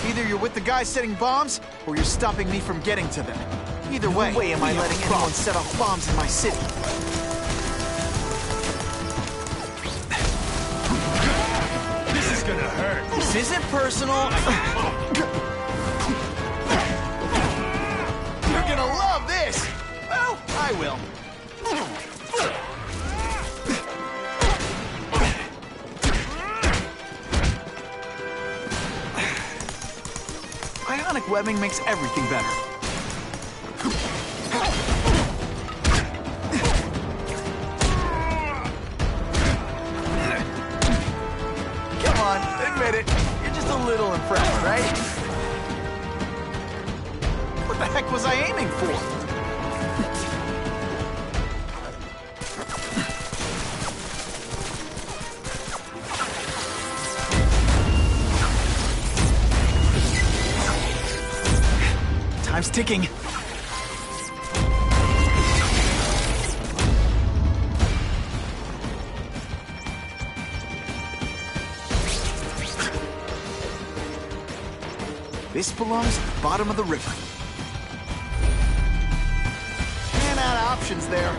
Speaker 3: Either you're with the guys setting bombs, or you're stopping me from getting to them. Either way, no way am I letting anyone set off bombs in my city.
Speaker 7: This is gonna hurt.
Speaker 3: This isn't personal. You're gonna love this. Well, I will. Ionic webbing makes everything better. Come on, admit it. You're just a little impressed, right? What the heck was I aiming for? Time's ticking. This belongs at the bottom of the river. Ran out of options there.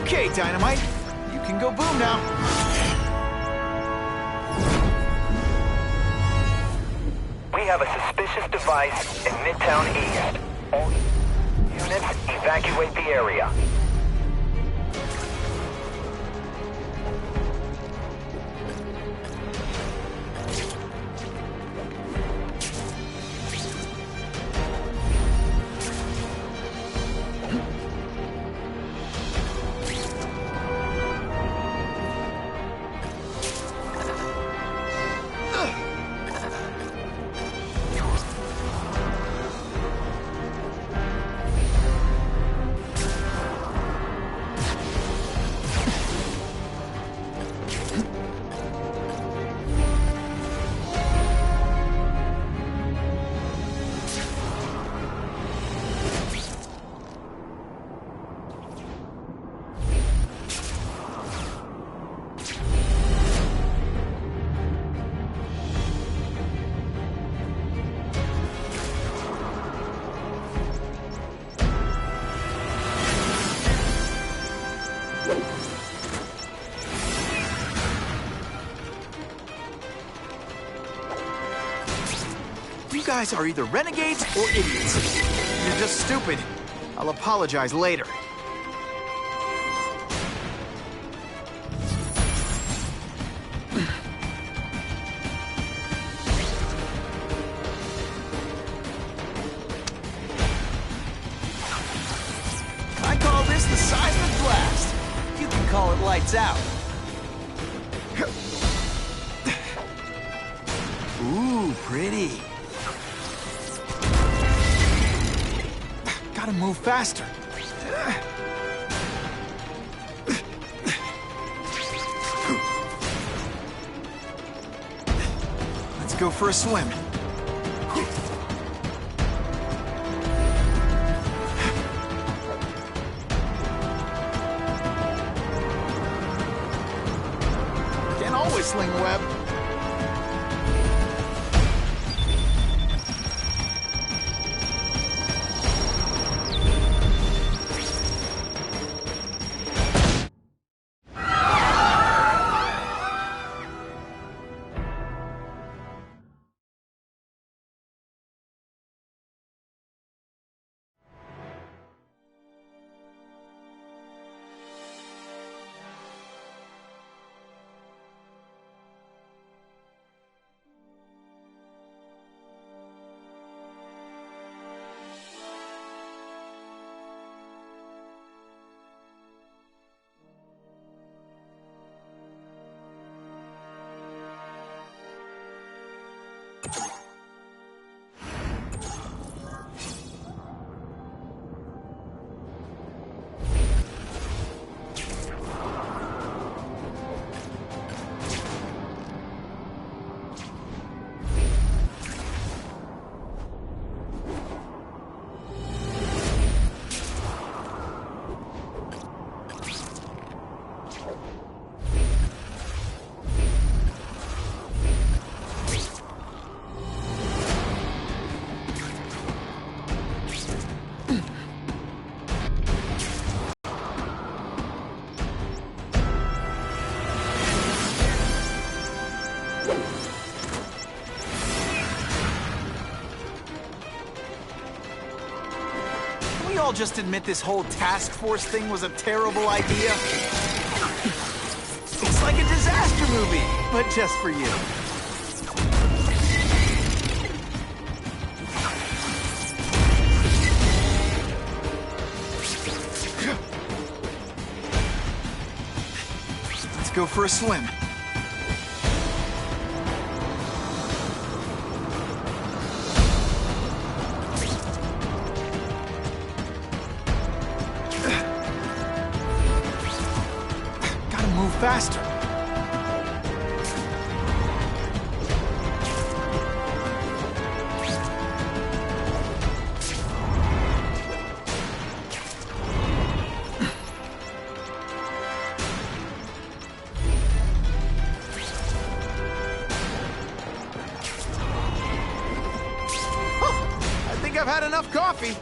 Speaker 3: Okay, Dynamite. You can go boom now.
Speaker 1: We have a suspicious device in Midtown East. All units evacuate the area.
Speaker 3: You guys are either renegades or idiots. You're just stupid. I'll apologize later. I call this the seismic blast. You can call it lights out. Ooh, pretty. Gotta move faster. Let's go for a swim. Can't always sling web. I'll just admit this whole task force thing was a terrible idea. It's like a disaster movie, but just for you. Let's go for a swim. Faster. I think I've had enough coffee.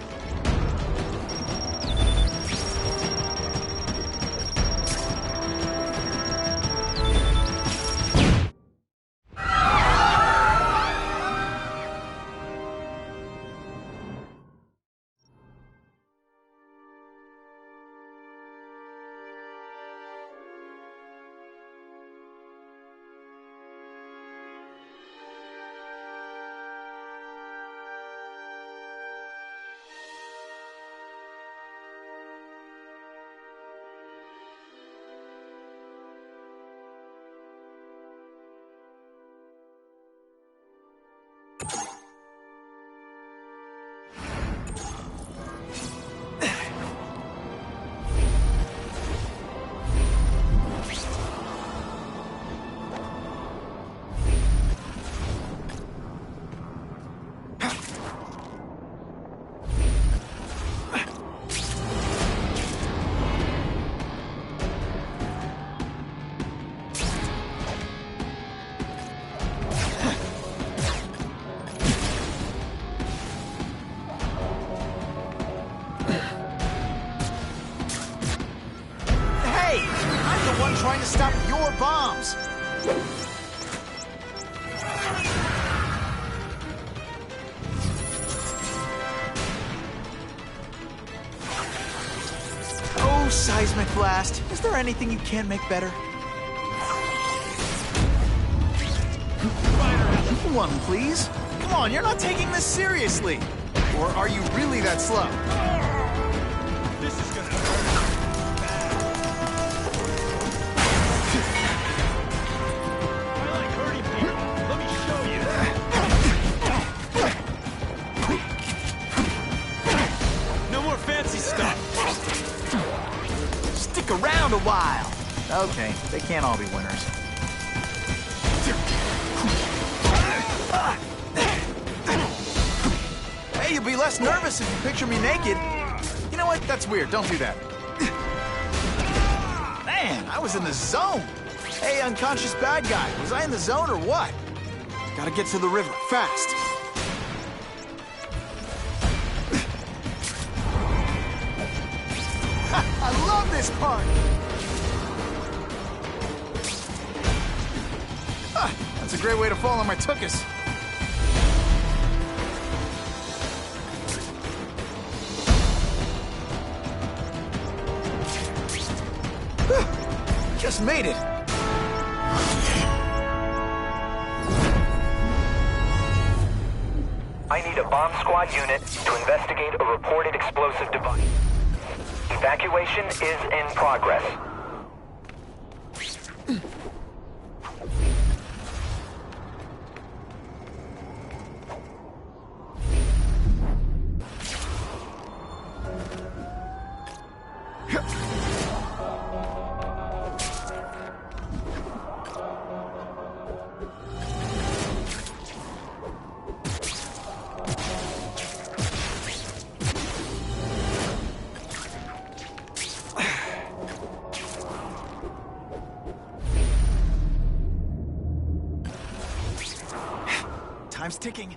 Speaker 3: Trying to stop your bombs. Oh, seismic blast. Is there anything you can't make better? One, please. Come on, you're not taking this seriously. Or are you really that slow?
Speaker 7: This is gonna hurt.
Speaker 3: wild. Okay, they can't all be winners. Hey, you'll be less nervous if you picture me naked. You know what? That's weird. Don't do that. Man, I was in the zone. Hey, unconscious bad guy. Was I in the zone or what? Gotta get to the river, fast. I love this part! That's a great way to fall on my tuchus. Just made it.
Speaker 1: I need a bomb squad unit to investigate a reported explosive device. Evacuation is in progress.
Speaker 3: Time's ticking.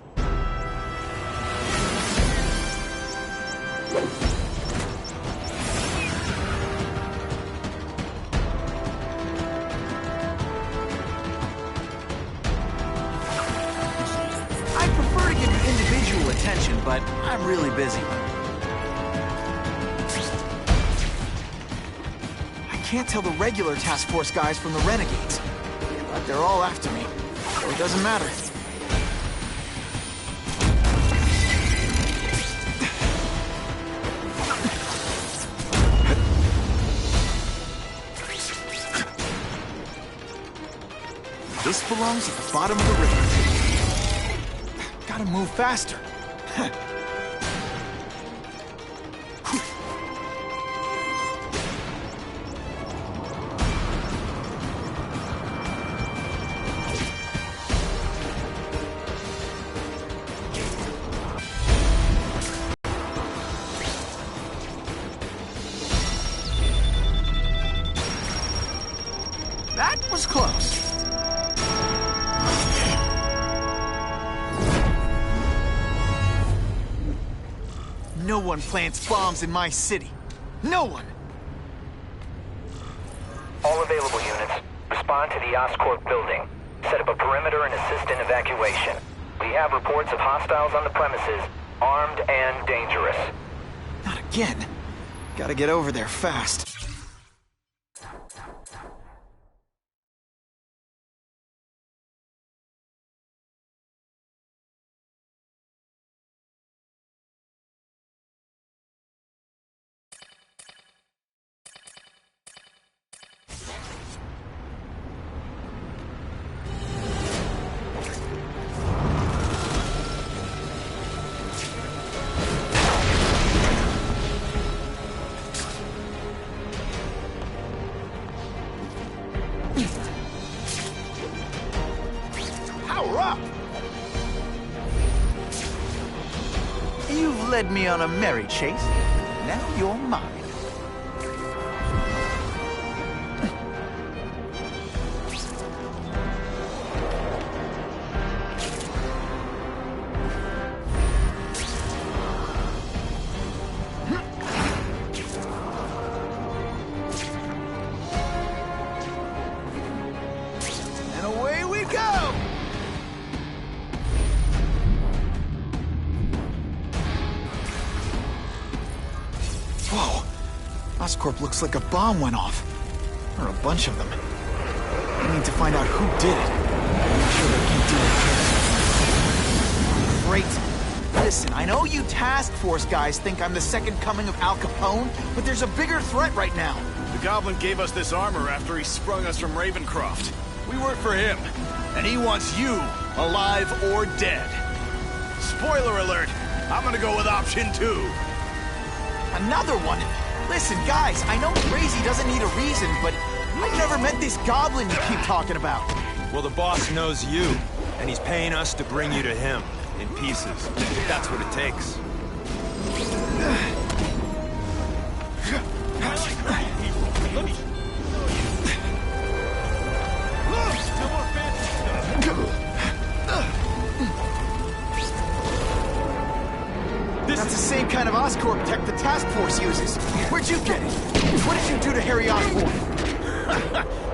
Speaker 3: I prefer to give you individual attention, but I'm really busy. I can't tell the regular task force guys from the renegades, but they're all after me, so it doesn't matter. This belongs at the bottom of the river. Gotta move faster. That was close. No one plants bombs in my city. No one!
Speaker 1: All available units, respond to the Oscorp building. Set up a perimeter and assist in evacuation. We have reports of hostiles on the premises, armed and dangerous.
Speaker 3: Not again. Gotta get over there fast. Power up! You've led me on a merry chase. Now you're mine. And away we go! Whoa! Oscorp looks like a bomb went off. Or a bunch of them. I need to find out who did it. Make sure they can't do it. Great. Listen, I know you task force guys think I'm the second coming of Al Capone, but there's a bigger threat right now.
Speaker 7: The Goblin gave us this armor after he sprung us from Ravencroft. We work for him, and he wants you, alive or dead. Spoiler alert, I'm gonna go with option 2.
Speaker 3: Another one? Listen, guys, I know crazy doesn't need a reason, but I've never met this goblin you keep talking about.
Speaker 9: Well, the boss knows you, and he's paying us to bring you to him, in pieces. That's what it takes.
Speaker 3: That's the same kind of Oscorp tech the task force uses. Where'd you get it? What did you do to Harry Osborn?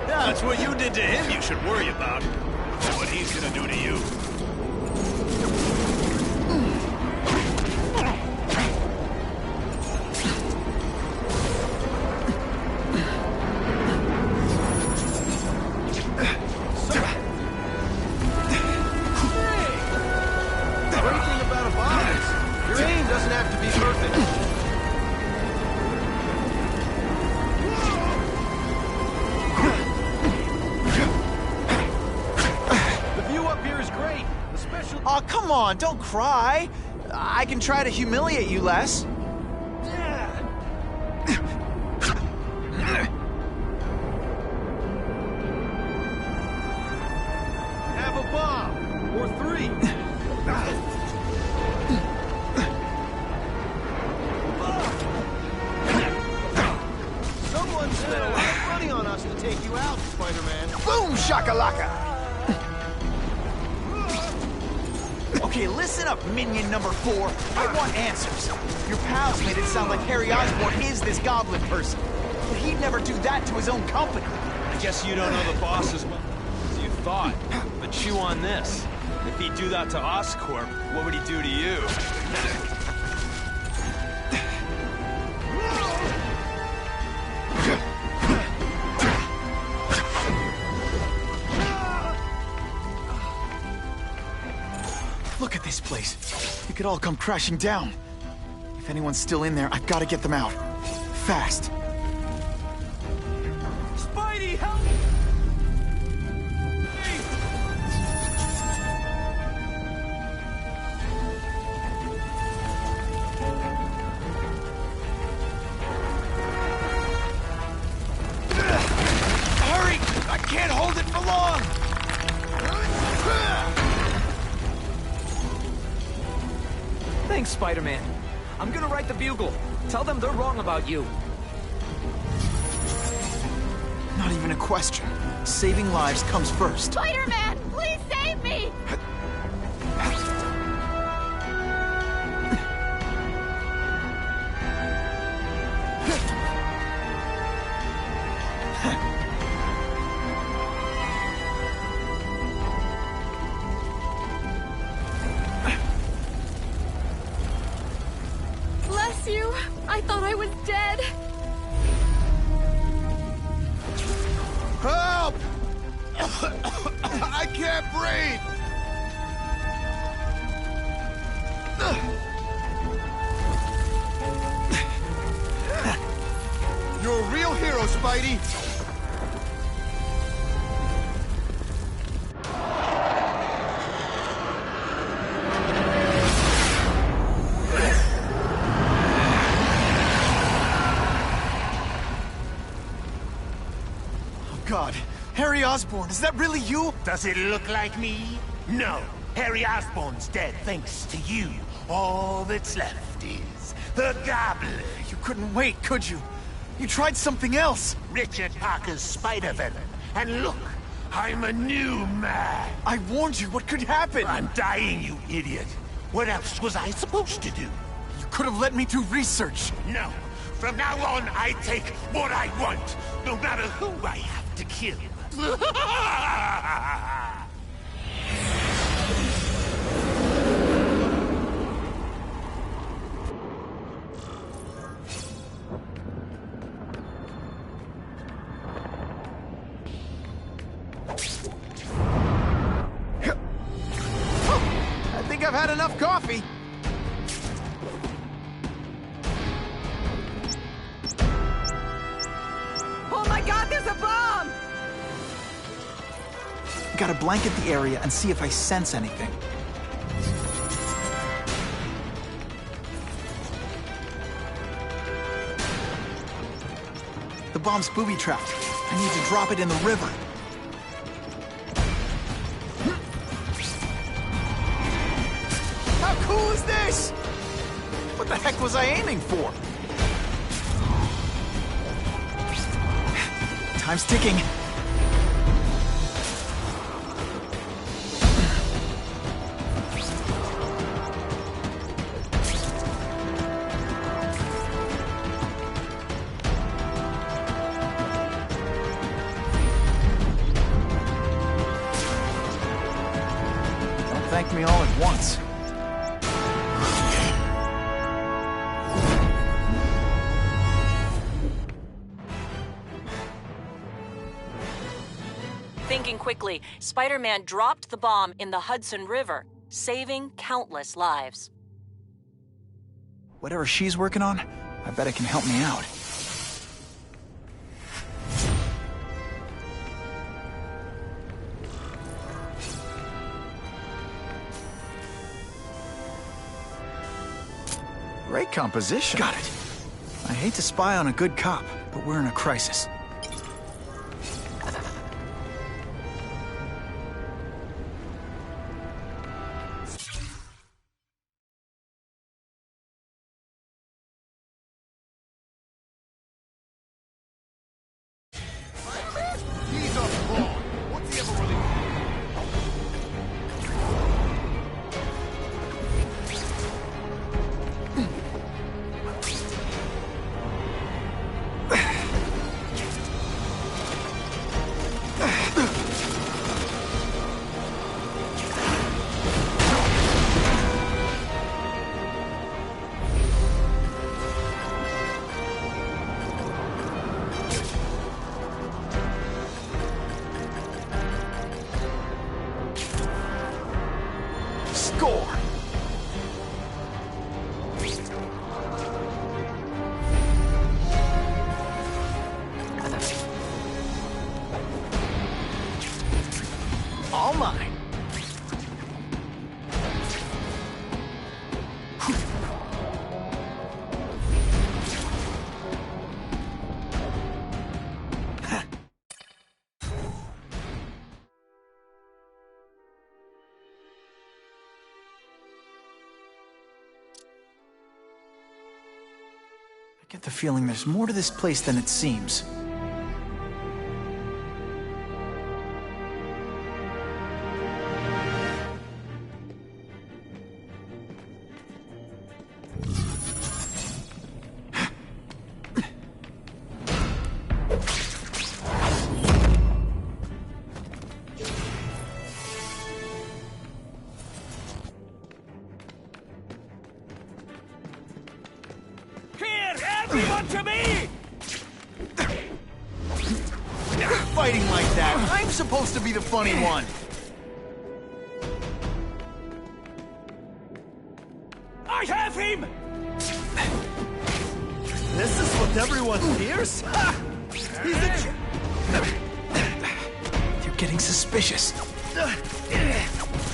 Speaker 7: That's what you did to him you should worry about. That's what he's gonna do to you.
Speaker 13: Great thing about a bomb is your aim doesn't have to be perfect. The view up here is great. Especially.
Speaker 3: Aw, come on, don't cry. I can try to humiliate you less.
Speaker 13: Have a bomb. Or three. Someone spent a lot of money on us to take you out, Spider-Man.
Speaker 3: Boom, shakalaka! Okay, listen up, minion number 4. I want answers. Your pals made it sound like Harry Osborn is this goblin person. But he'd never do that to his own company.
Speaker 9: I guess you don't know the boss as well as you thought. But chew on this. If he'd do that to Oscorp, what would he do to you?
Speaker 3: Look at this place. It could all come crashing down. If anyone's still in there, I've got to get them out. Fast.
Speaker 11: Spidey, help!
Speaker 3: Hurry! I can't hold it for long!
Speaker 11: Thanks, Spider-Man. I'm gonna write the Bugle. Tell them they're wrong about you.
Speaker 3: Not even a question. Saving lives comes first.
Speaker 4: Spider-Man, please save me! Bless you. I thought I was dead.
Speaker 10: Help! I can't breathe! You're a real hero, Spidey!
Speaker 3: God, Harry Osborn, is that really you?
Speaker 17: Does it look like me? No. Harry Osborn's dead thanks to you. All that's left is the Goblin.
Speaker 3: You couldn't wait, could you? You tried something else.
Speaker 17: Richard Parker's Spider-Venom. And look, I'm a new man.
Speaker 3: I warned you, what could happen?
Speaker 17: I'm dying, you idiot. What else was I supposed to do?
Speaker 3: You could have let me do research.
Speaker 17: No. From now on, I take what I want, no matter who I have to kill.
Speaker 3: I think I've had enough coffee.
Speaker 4: Oh my God, there's a bomb!
Speaker 3: Gotta blanket the area and see if I sense anything. bomb's booby-trapped. I need to drop it in the river. How cool is this? What the heck was I aiming for? Time's ticking. Don't thank me all at once.
Speaker 18: Thinking quickly, Spider-Man dropped the bomb in the Hudson River, saving countless lives.
Speaker 3: Whatever she's working on, I bet it can help me out. Great composition. Got it. I hate to spy on a good cop, but we're in a crisis. Score! All mine. I get the feeling there's more to this place than it seems.
Speaker 17: Everyone to me!
Speaker 3: Fighting like that, I'm supposed to be the funny one.
Speaker 17: I have him! This is what everyone fears? He's a...
Speaker 3: You're getting suspicious.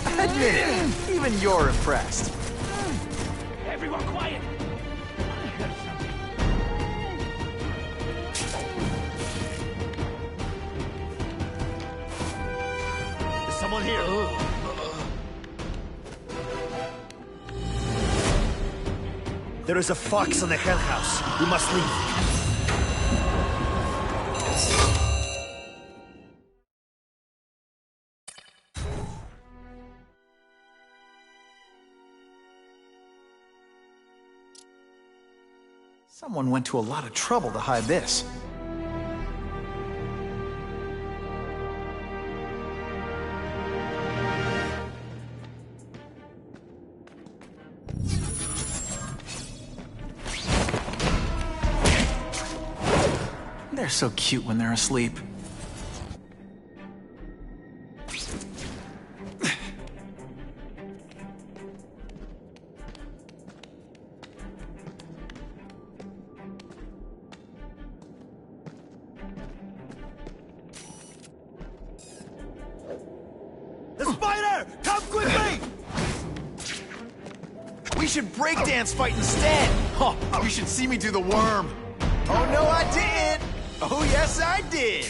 Speaker 3: Admit it, even you're impressed.
Speaker 17: Everyone quiet! Someone here. There is a fox in the hen house. We must leave.
Speaker 3: Someone went to a lot of trouble to hide this. They're so cute when they're asleep.
Speaker 17: The spider! Come quickly!
Speaker 3: We should breakdance fight instead! Huh, you should see me do the worm. Oh no, I didn't! Oh, yes, I did!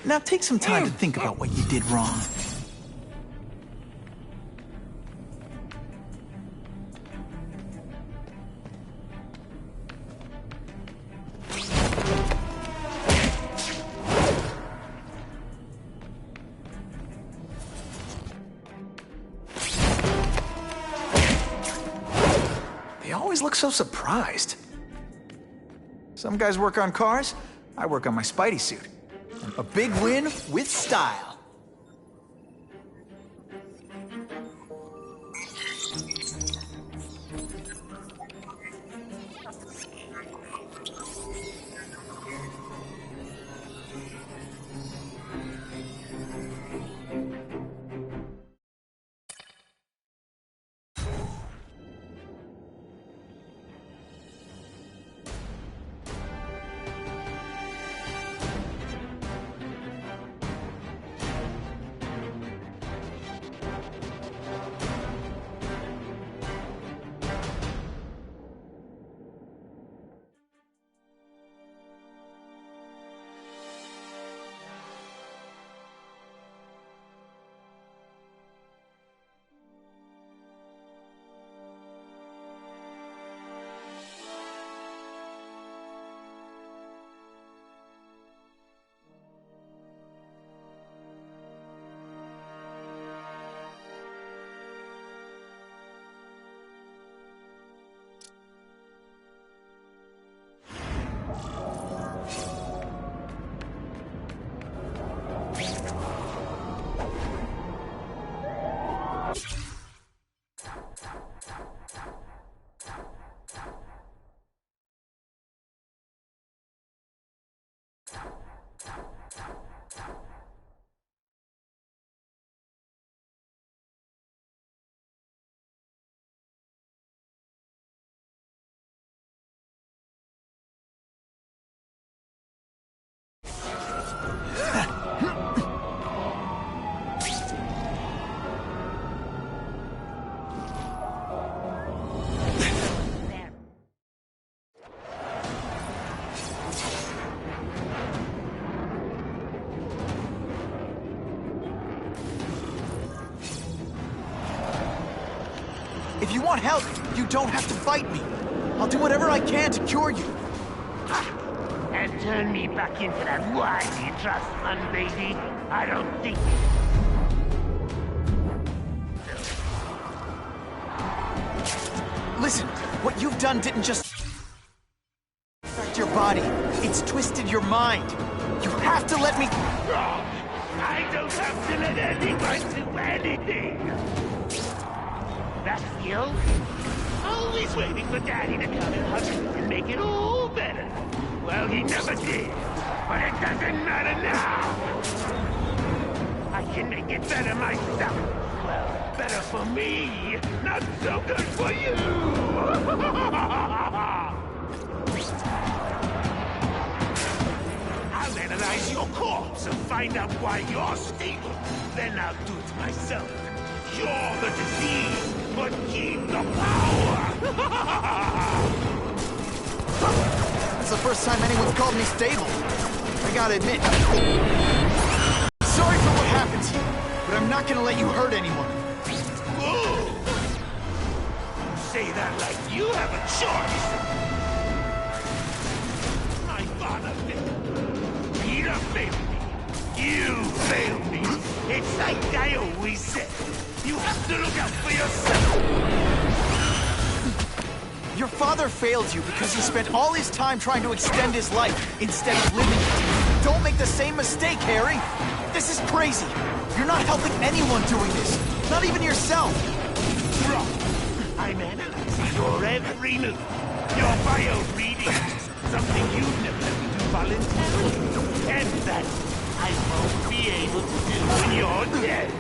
Speaker 3: Now take some time to think about what you did wrong. They always look so surprised. Some guys work on cars, I work on my Spidey suit. A big win with style. If you want help, you don't have to fight me. I'll do whatever I can to cure you.
Speaker 17: And turn me back into that whiny trust fund baby? I don't think...
Speaker 3: Listen, what you've done didn't just affect your body. It's twisted your mind. You have to let me...
Speaker 17: I don't have to let anyone do anything. That's you? Always waiting for Daddy to come and hug you and make it all better. Well, he never did. But it doesn't matter now. I can make it better myself. Well, better for me, not so good for you. I'll analyze your corpse and find out why you're stable. Then I'll do it myself. Cure the disease, but keep the power.
Speaker 3: That's the first time anyone's called me stable. I gotta admit. Sorry for what happened to you, but I'm not gonna let you hurt anyone.
Speaker 17: Whoa! Say that like you have a choice. My father failed me. Peter failed me. You failed me. It's like I always said. You have to look out for yourself.
Speaker 3: Your father failed you because he spent all his time trying to extend his life instead of living it. Don't make the same mistake, Harry. This is crazy. You're not helping anyone doing this. Not even yourself.
Speaker 17: Wrong. I'm analyzing your every move. Your bio readings. Something you've never let me do voluntarily. And that I won't be able to do when you're dead.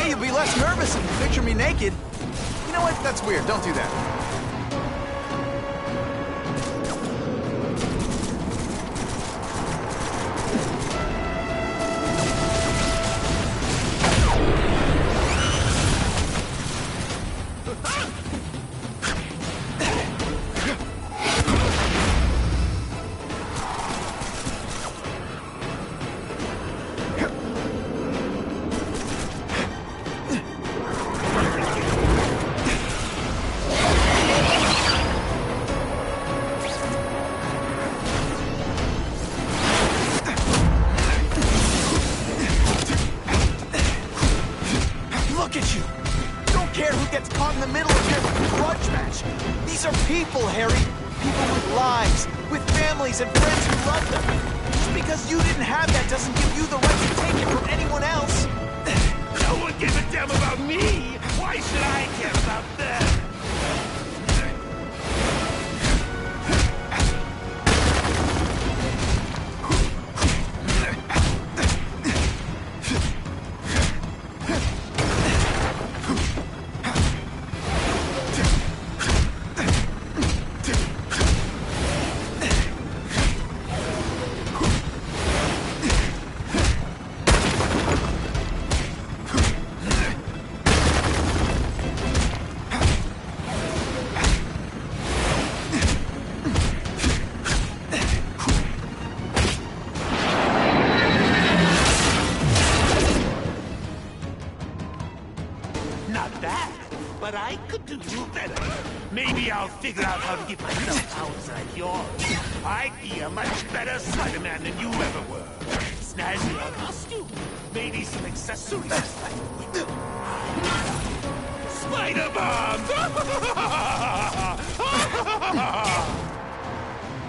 Speaker 3: You'll be less nervous if you picture me naked. You know what? That's weird. Don't do that. Look at you! Don't care who gets caught in the middle of your grudge match. These are people, Harry. People with lives, with families and friends who love them. Just because you didn't have that doesn't give you the right to take it from anyone else.
Speaker 17: No one gives a damn about me. Why should I care about them? Not bad, but I could do better. Maybe I'll figure out how to get myself outside yours. I'd be a much better Spider-Man than you ever were. Snazzy a costume, maybe some accessories. Spider-Bomb!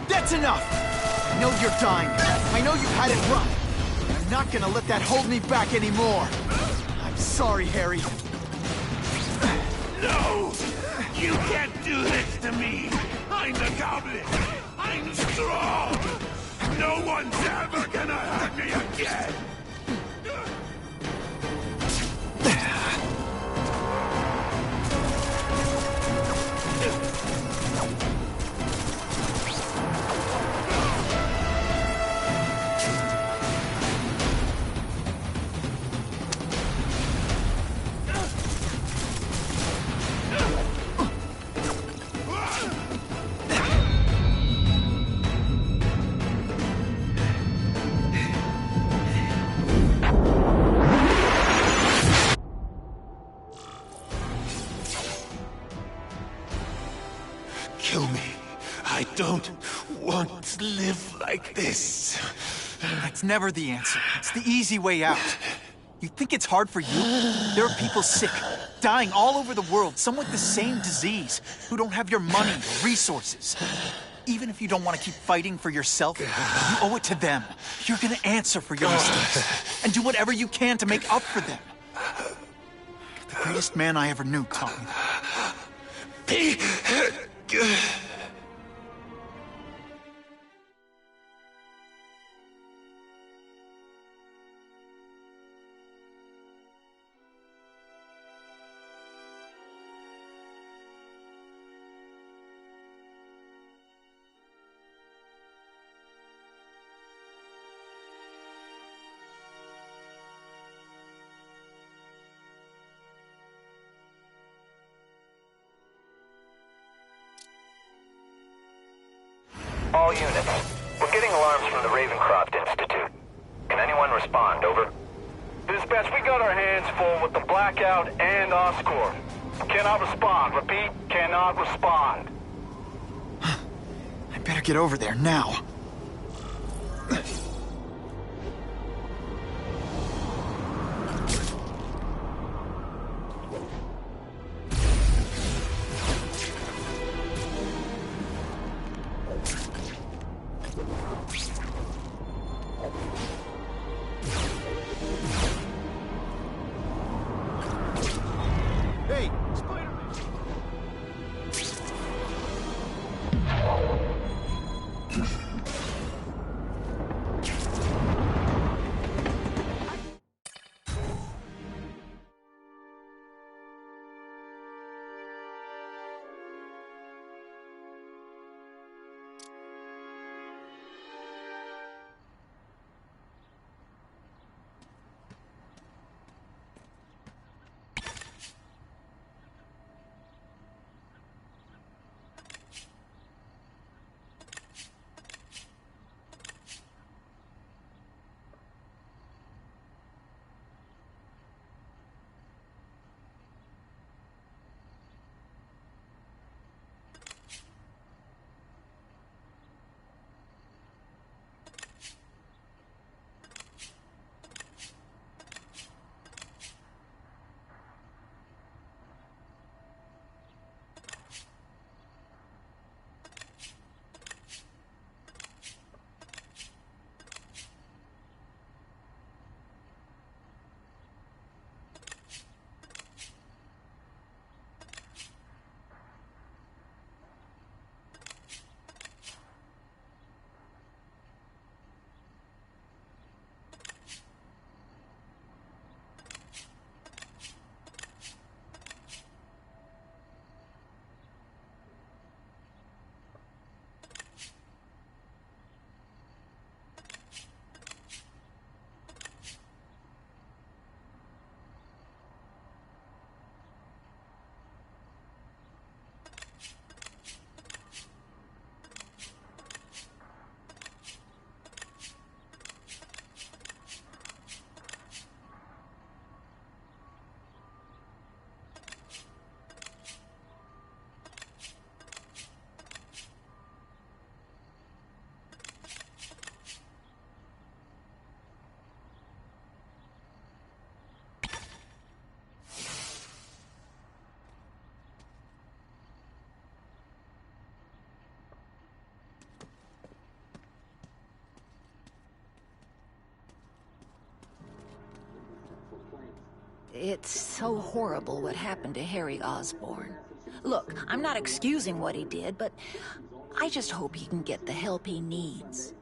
Speaker 3: That's enough! I know you're dying. I know you've had it rough. I'm not gonna let that hold me back anymore. I'm sorry, Harry.
Speaker 17: No! You can't do this to me! I'm the Goblin! I'm strong! No one's ever gonna hurt me again! Kill me. I don't want to live like this.
Speaker 3: That's never the answer. It's the easy way out. You think it's hard for you? There are people sick, dying all over the world, some with the same disease, who don't have your money or resources. Even if you don't want to keep fighting for yourself, you owe it to them. You're gonna answer for your mistakes and do whatever you can to make up for them. The greatest man I ever knew taught me that.
Speaker 1: All units, we're getting alarms from the Ravencroft Institute. Can anyone respond? Over.
Speaker 19: Dispatch, we got our hands full with the Blackout and Oscorp. Cannot respond. Repeat, cannot respond.
Speaker 3: I better get over there now.
Speaker 19: Hey, Spiderman!
Speaker 20: It's so horrible what happened to Harry Osborn. Look, I'm not excusing what he did, but I just hope he can get the help he needs.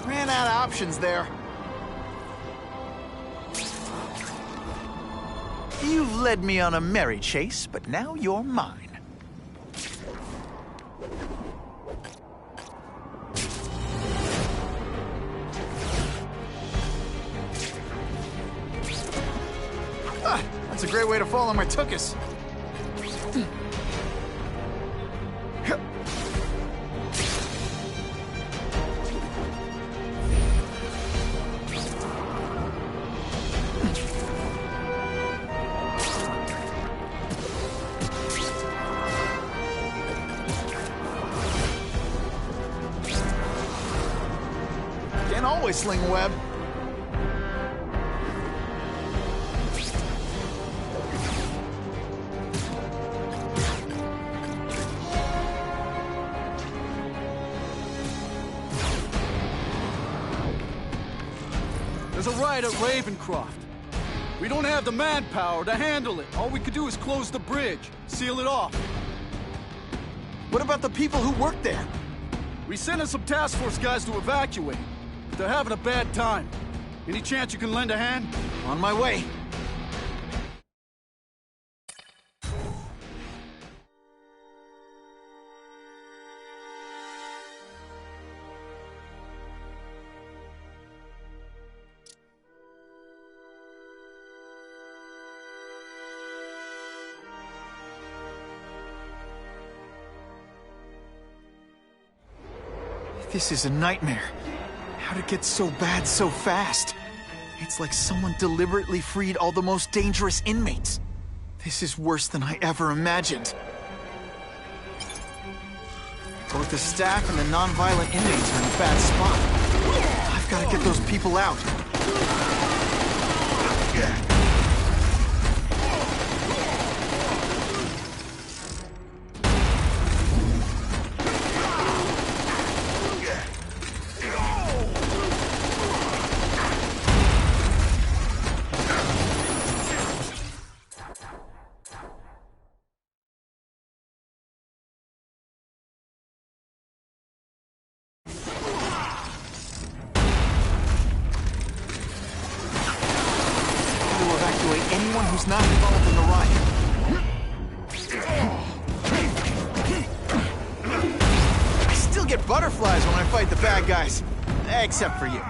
Speaker 3: Ran out of options there. You've led me on a merry chase, but now you're mine. Ah, that's a great way to fall on my tuchus. Can't always sling a web.
Speaker 21: There's a riot at Ravencroft. We don't have the manpower to handle it. All we could do is close the bridge, seal it off.
Speaker 3: What about the people who work there?
Speaker 21: We sent in some task force guys to evacuate. They're having a bad time. Any chance you can lend a hand?
Speaker 3: On my way. This is a nightmare. How'd it get so bad so fast? It's like someone deliberately freed all the most dangerous inmates. This is worse than I ever imagined. Both the staff and the non-violent inmates are in a bad spot. I've got to get those people out. Anyone who's not involved in the riot. I still get butterflies when I fight the bad guys. Except for you.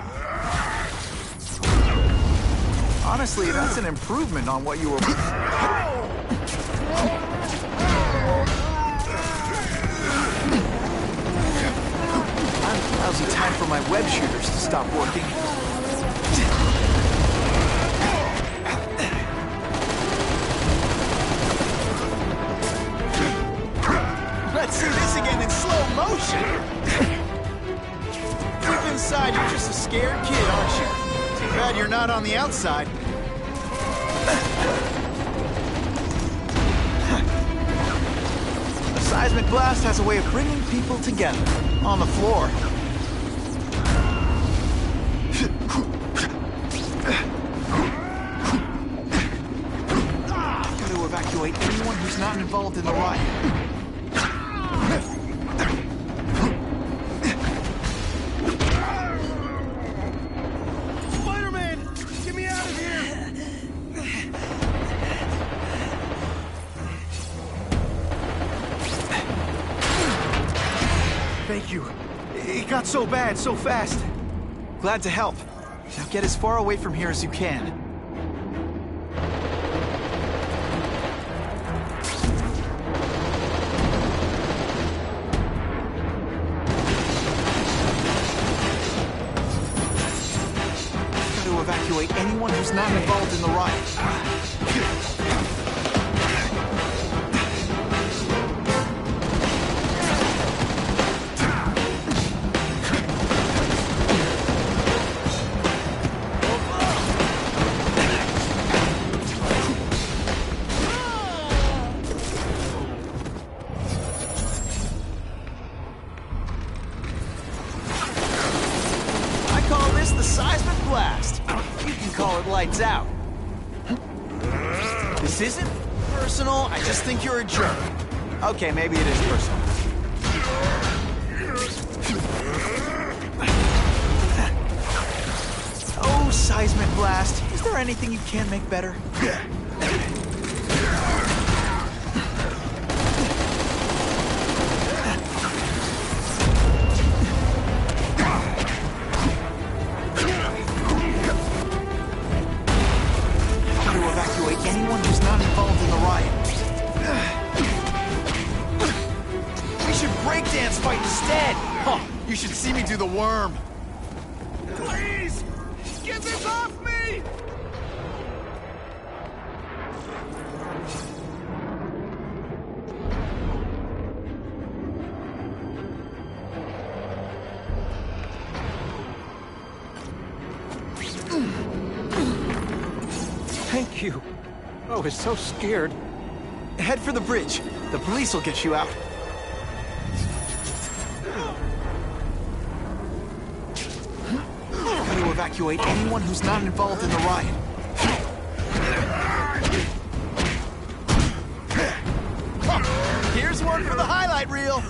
Speaker 3: Honestly, that's an improvement on what you were... Lousy time for my web shooters to stop working. Let's see this again in slow motion. Deep inside, you're just a scared kid, aren't you? Too bad you're not on the outside. A seismic blast has a way of bringing people together on the floor. Got to evacuate anyone who's not involved in the riot. Thank you. It got so bad, so fast. Glad to help. Now get as far away from here as you can. Got to evacuate anyone who's not involved in the riot. The seismic blast. You can call it lights out. This isn't personal, I just think you're a jerk. Okay, maybe it is personal. Seismic blast. Is there anything you can make better? Got to evacuate anyone who's not involved in the riot. We should breakdance fight instead. Huh, you should see me do the worm.
Speaker 17: Please! Get this off me!
Speaker 11: Thank you. I was so scared.
Speaker 3: Head for the bridge. The police will get you out. Got to evacuate anyone who's not involved in the riot. Here's one for the highlight reel.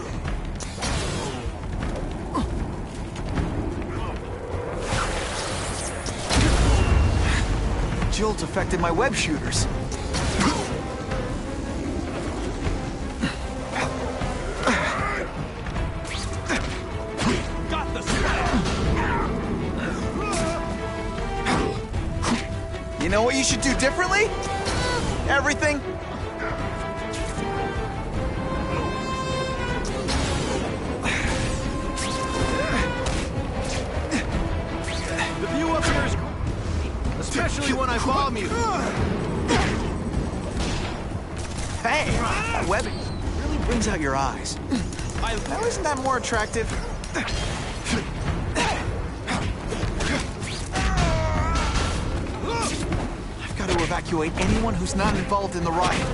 Speaker 3: Jolt affected my web shooters.
Speaker 17: Got the spell!
Speaker 3: You know what you should do differently? Everything.
Speaker 11: The view up here is great, especially when I bomb you.
Speaker 3: Hey, that webbing really brings out your eyes. Now, isn't that more attractive? I've got to evacuate anyone who's not involved in the riot.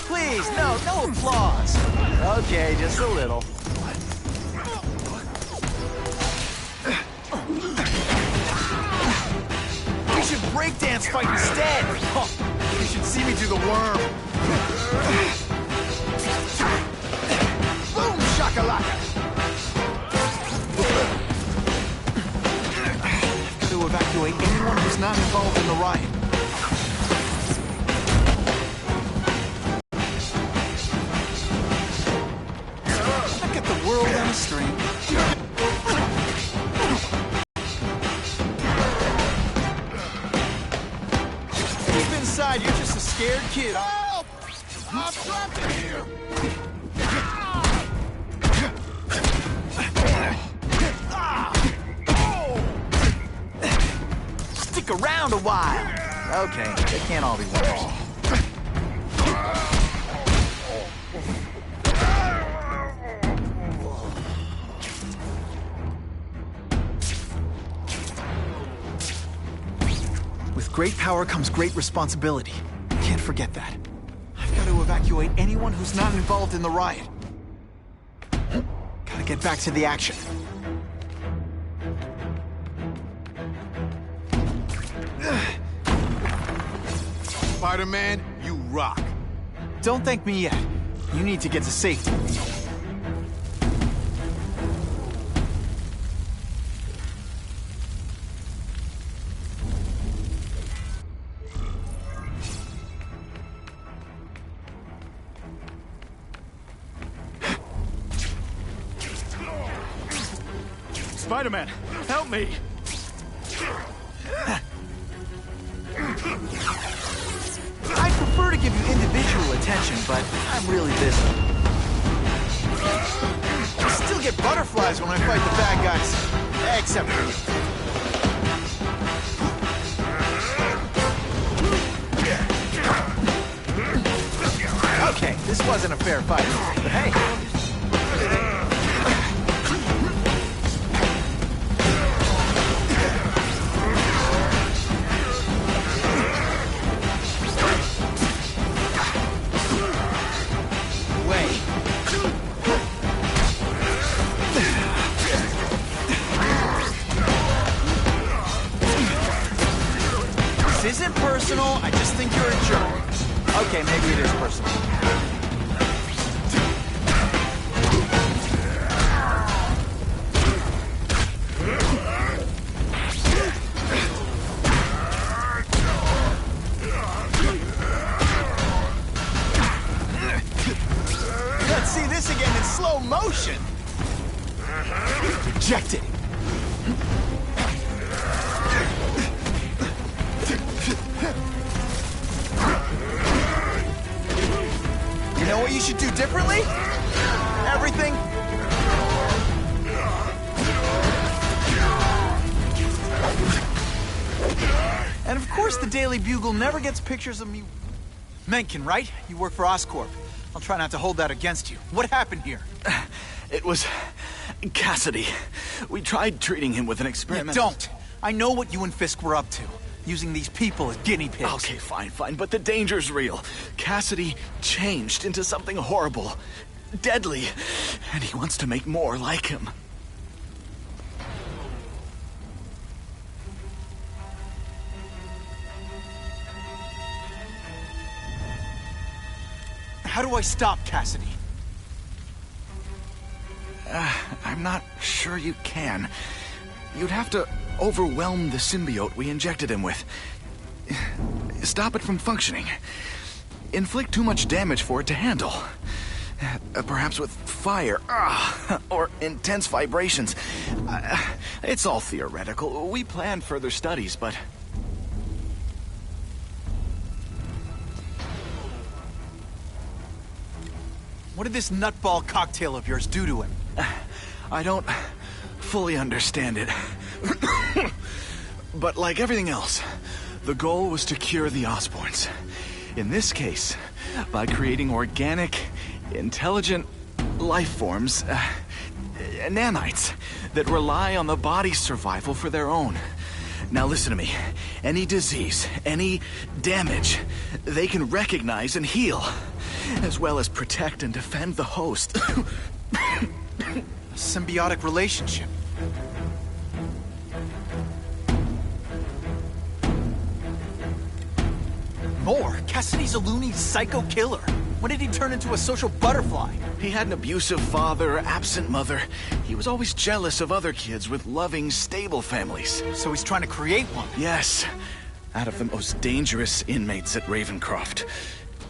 Speaker 3: Please, no applause. Okay, just a little. We should breakdance fight instead. Huh, you should see me do the worm. Boom shakalaka. Got to evacuate anyone who's not involved in the riot. World on a string. Deep inside, you're just a scared kid.
Speaker 17: Help! I'm trapped in here!
Speaker 3: Stick around a while. Okay, they can't all be winners. With great power comes great responsibility. Can't forget that. I've got to evacuate anyone who's not involved in the riot. Gotta get back to the action.
Speaker 17: Spider-Man, you rock.
Speaker 3: Don't thank me yet. You need to get to safety.
Speaker 17: Spider-Man, help me!
Speaker 3: I'd prefer to give you individual attention, but I'm really busy. I still get butterflies when I fight the bad guys. Except for you. Okay, this wasn't a fair fight, but hey. Okay, maybe it is personal. Let's see this again in slow motion. Rejected. You know what you should do differently? Everything. And of course the Daily Bugle never gets pictures of me. Mencken, right? You work for Oscorp. I'll try not to hold that against you. What happened here?
Speaker 14: It was Cassidy. We tried treating him with an experiment.
Speaker 3: Don't! I know what you and Fisk were up to. Using these people as guinea pigs.
Speaker 14: Okay, fine, but the danger's real. Cassidy changed into something horrible, deadly, and he wants to make more like him.
Speaker 3: How do I stop Cassidy?
Speaker 14: I'm not sure you can. You'd have to overwhelm the symbiote we injected him with. Stop it from functioning. Inflict too much damage for it to handle. Perhaps with fire, or intense vibrations. It's all theoretical. We planned further studies, but...
Speaker 3: What did this nutball cocktail of yours do to him?
Speaker 14: I don't fully understand it. But like everything else, the goal was to cure the Osborns. In this case, by creating organic, intelligent life forms, nanites, that rely on the body's survival for their own. Now listen to me. Any disease, any damage, they can recognize and heal, as well as protect and defend the host.
Speaker 3: A symbiotic relationship. More? Cassidy's a loony psycho killer. When did he turn into a social butterfly?
Speaker 14: He had an abusive father, absent mother. He was always jealous of other kids with loving, stable families.
Speaker 3: So he's trying to create one?
Speaker 14: Yes. Out of the most dangerous inmates at Ravencroft.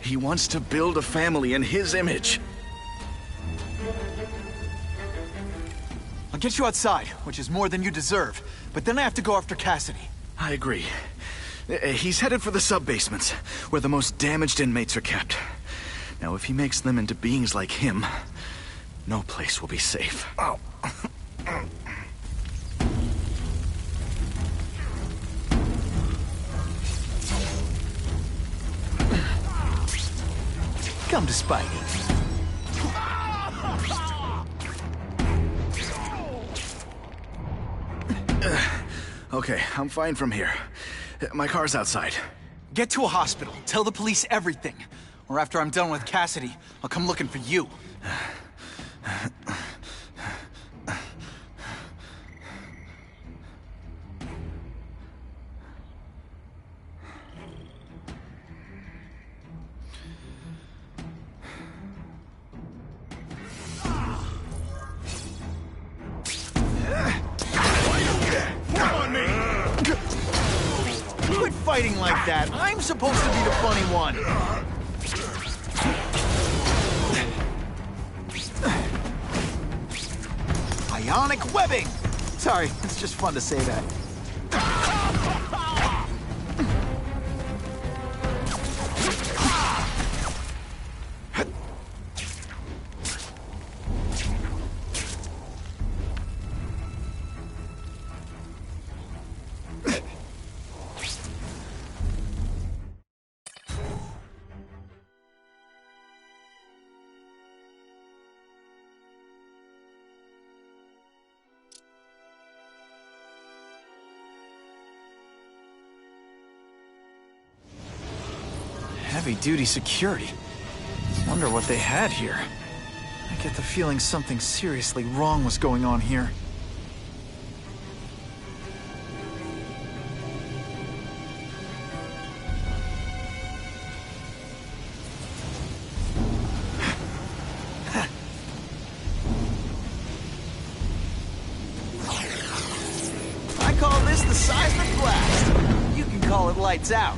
Speaker 14: He wants to build a family in his image.
Speaker 3: I'll get you outside, which is more than you deserve. But then I have to go after Cassidy.
Speaker 14: I agree. He's headed for the sub-basements, where the most damaged inmates are kept. Now, if he makes them into beings like him, no place will be safe. Oh.
Speaker 3: Come to Spidey.
Speaker 14: Okay, I'm fine from here. My car's outside.
Speaker 3: Get to a hospital. Tell the police everything. Or after I'm done with Cassidy, I'll come looking for you. Quit fighting like that. I'm supposed to be the funny one. Ionic webbing! Sorry, it's just fun to say that. Heavy-duty security. Wonder what they had here. I get the feeling something seriously wrong was going on here. call it lights out.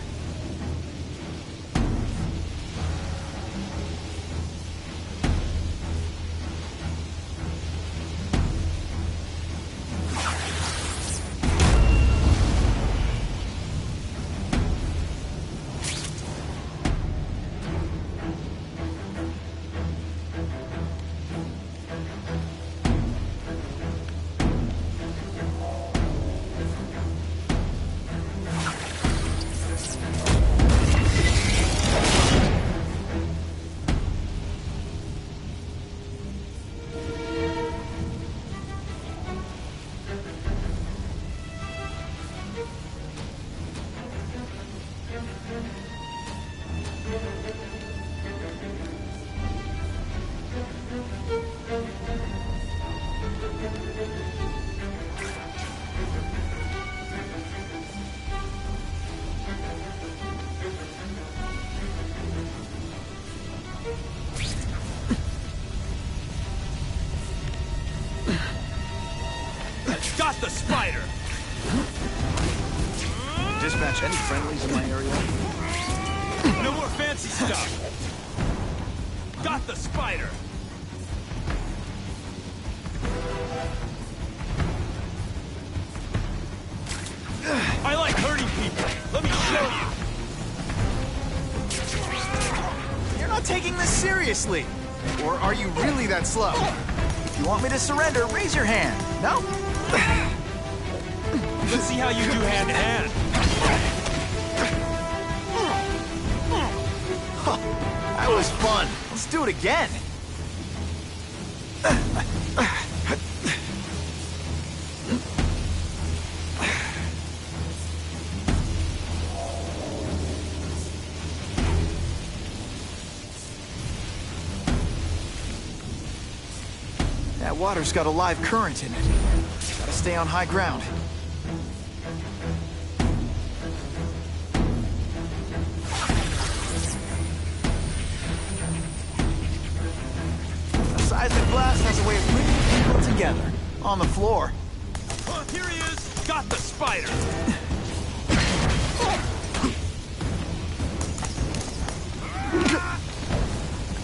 Speaker 9: Got the spider!
Speaker 3: Dispatch any friendlies in my area?
Speaker 9: No more fancy stuff! Got the spider! I like hurting people. Let me show you.
Speaker 3: You're not taking this seriously. Or are you really that slow? If you want me to surrender, raise your hand. No?
Speaker 9: Let's see how you do hand-to-hand.
Speaker 3: That was fun. Let's do it again. That water's got a live current in it. Gotta stay on high ground. A seismic blast has a way of bringing people together. On the floor.
Speaker 9: Oh, here he is! Got the spider!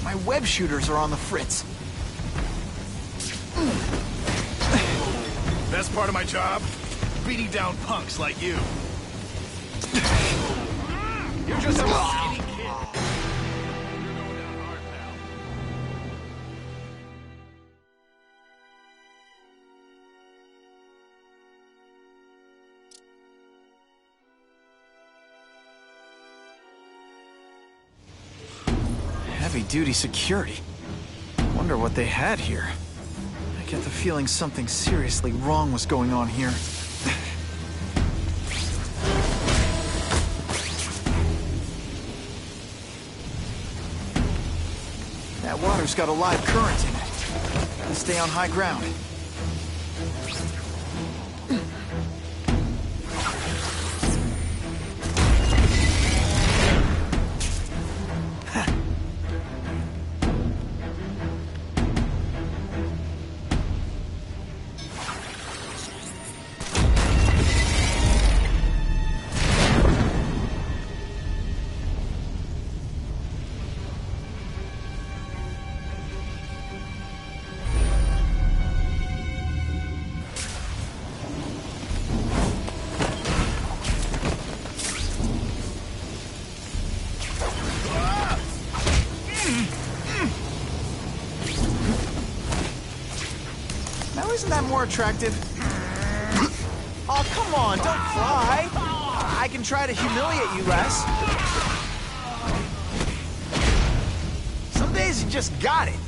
Speaker 3: My web shooters are on the fritz.
Speaker 7: Best part of my job? Beating down punks like you. You're just a skinny kid.
Speaker 3: Heavy-duty security. Wonder what they had here. I get the feeling something seriously wrong was going on here. That water's got a live current in it. Gotta stay on high ground. Now isn't that more attractive? Oh, come on, don't cry. I can try to humiliate you less. Some days you just got it.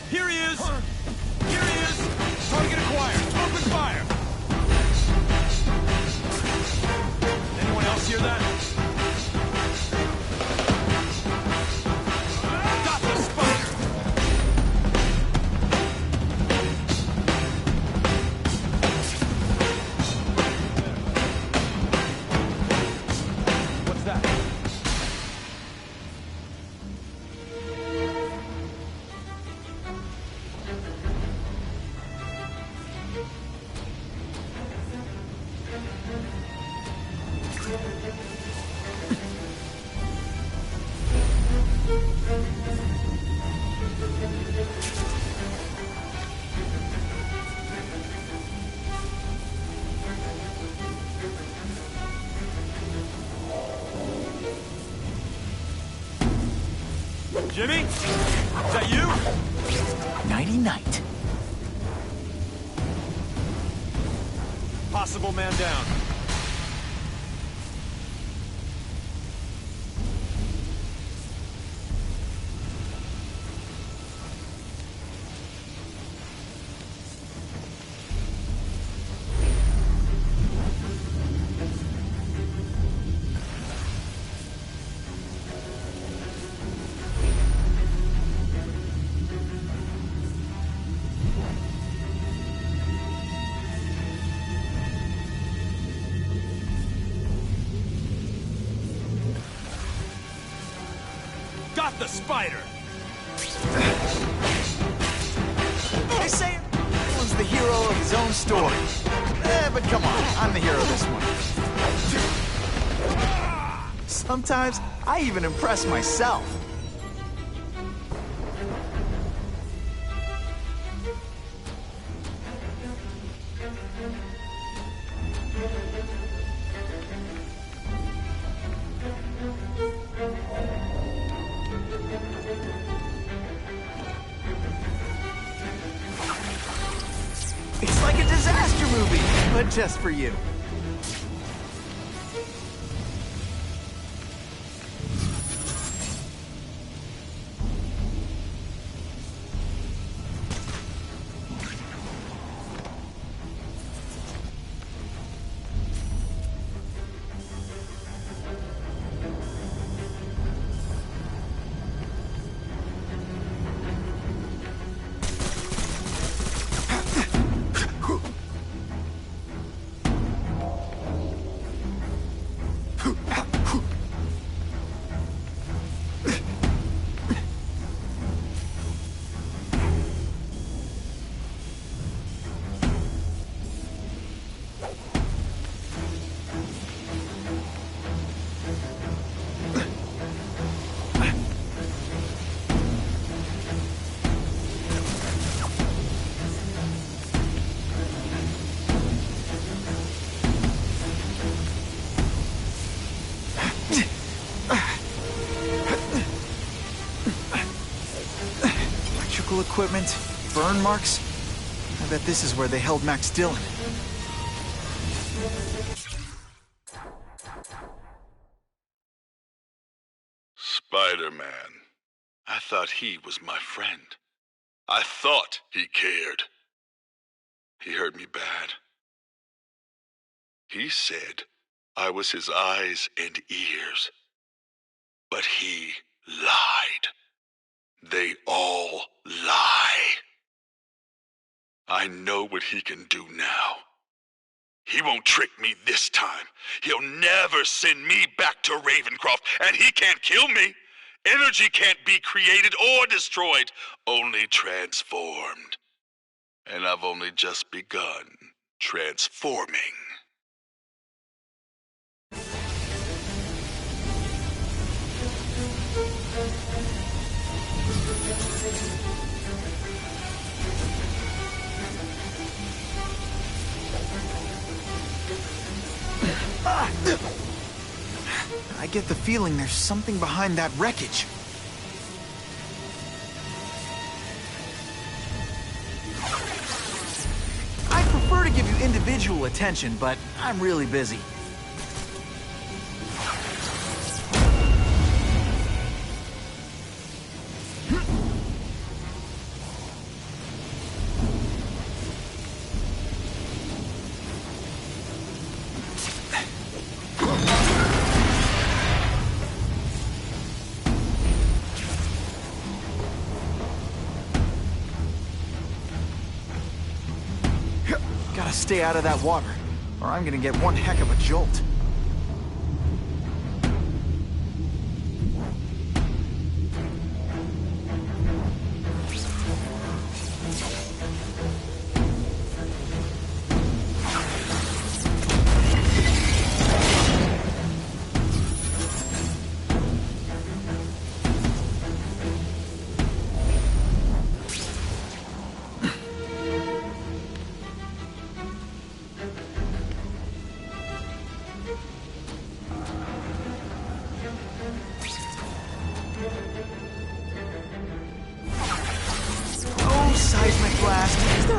Speaker 9: Here he is! Jimmy? Is that you?
Speaker 3: Nighty-night.
Speaker 9: Possible man down. Got the spider!
Speaker 3: They say everyone's the hero of his own story. But come on, I'm the hero of this one. Sometimes I even impress myself. It's like a disaster movie, but just for you. Electrical equipment, burn marks. I bet this is where they held Max Dillon.
Speaker 10: Spider-Man. I thought he was my friend. I thought he cared. He hurt me bad. He said I was his eyes and ears. But he lied. They all lie. I know what he can do now. He won't trick me this time. He'll never send me back to Ravencroft, and he can't kill me. Energy can't be created or destroyed, only transformed. And I've only just begun transforming.
Speaker 3: I get the feeling there's something behind that wreckage. I prefer to give you individual attention, but I'm really busy. Gotta stay out of that water, or I'm gonna get one heck of a jolt.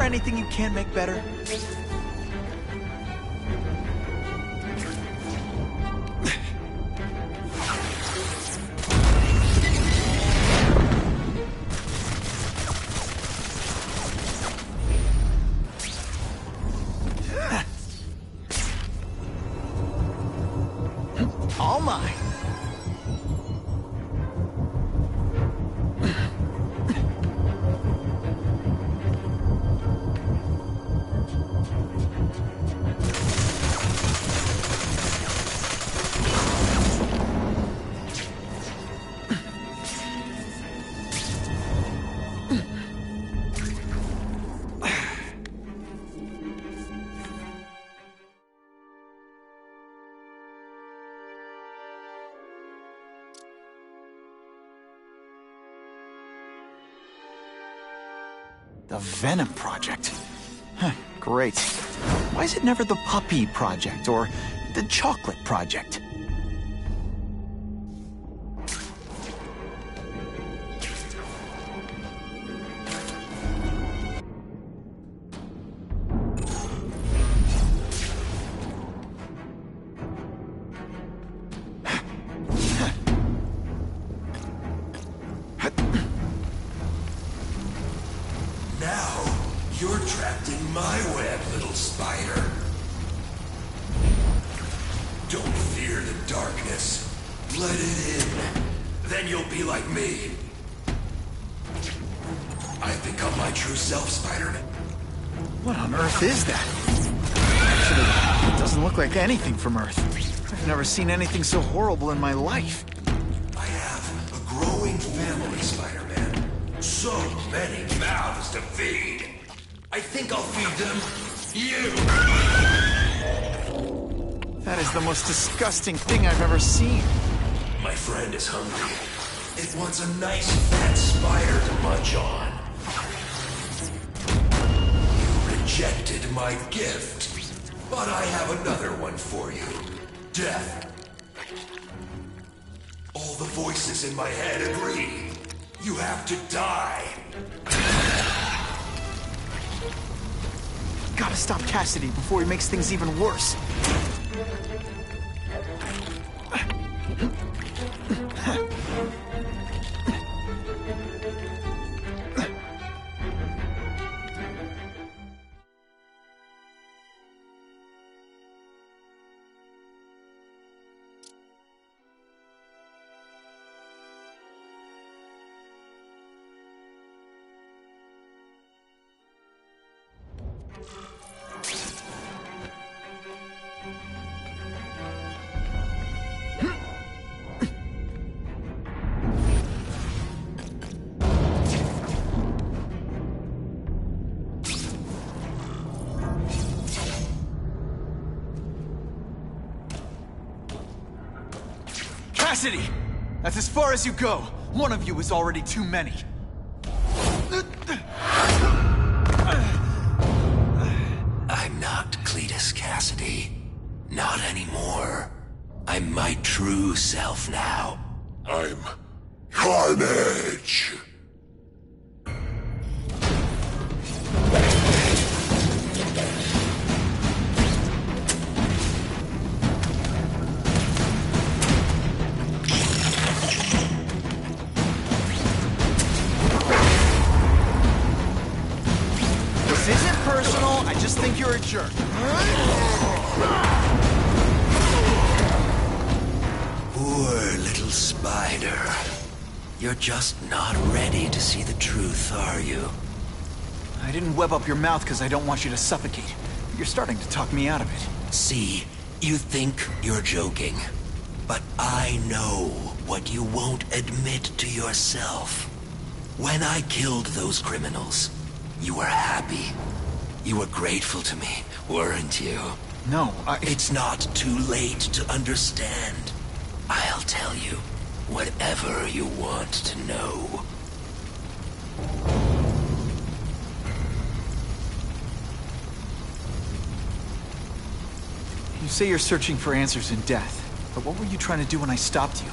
Speaker 3: anything you can make better? All mine. The Venom Project. Huh, great. Why is it never the Puppy Project or the Chocolate Project?
Speaker 5: You're trapped in my web, little spider. Don't fear the darkness. Let it in. Then you'll be like me. I've become my true self, Spiderman.
Speaker 3: What on earth is that? Actually, it doesn't look like anything from Earth. I've never seen anything so horrible in my life.
Speaker 5: I have a growing family, Spider-Man. So many mouths to feed. I think I'll feed them you.
Speaker 3: That is the most disgusting thing I've ever seen.
Speaker 5: My friend is hungry. It wants a nice fat spider to munch on. You rejected my gift, but I have another one for you. Death. All the voices in my head agree. You have to die.
Speaker 3: Gotta stop Cassidy before he makes things even worse. Cassidy! That's as far as you go. One of you is already too many.
Speaker 5: I'm not Cletus Cassidy. Not anymore. I'm my true self now. I'm Carnage.
Speaker 3: This isn't personal, I just think you're a jerk.
Speaker 5: Poor little spider. You're just not ready to see the truth, are you?
Speaker 3: I didn't web up your mouth because I don't want you to suffocate. You're starting to talk me out of it.
Speaker 5: See, you think you're joking. But I know what you won't admit to yourself. When I killed those criminals, you were happy. You were grateful to me, weren't you?
Speaker 3: No,
Speaker 5: It's not too late to understand. I'll tell you whatever you want to know.
Speaker 3: You say you're searching for answers in death, but what were you trying to do when I stopped you?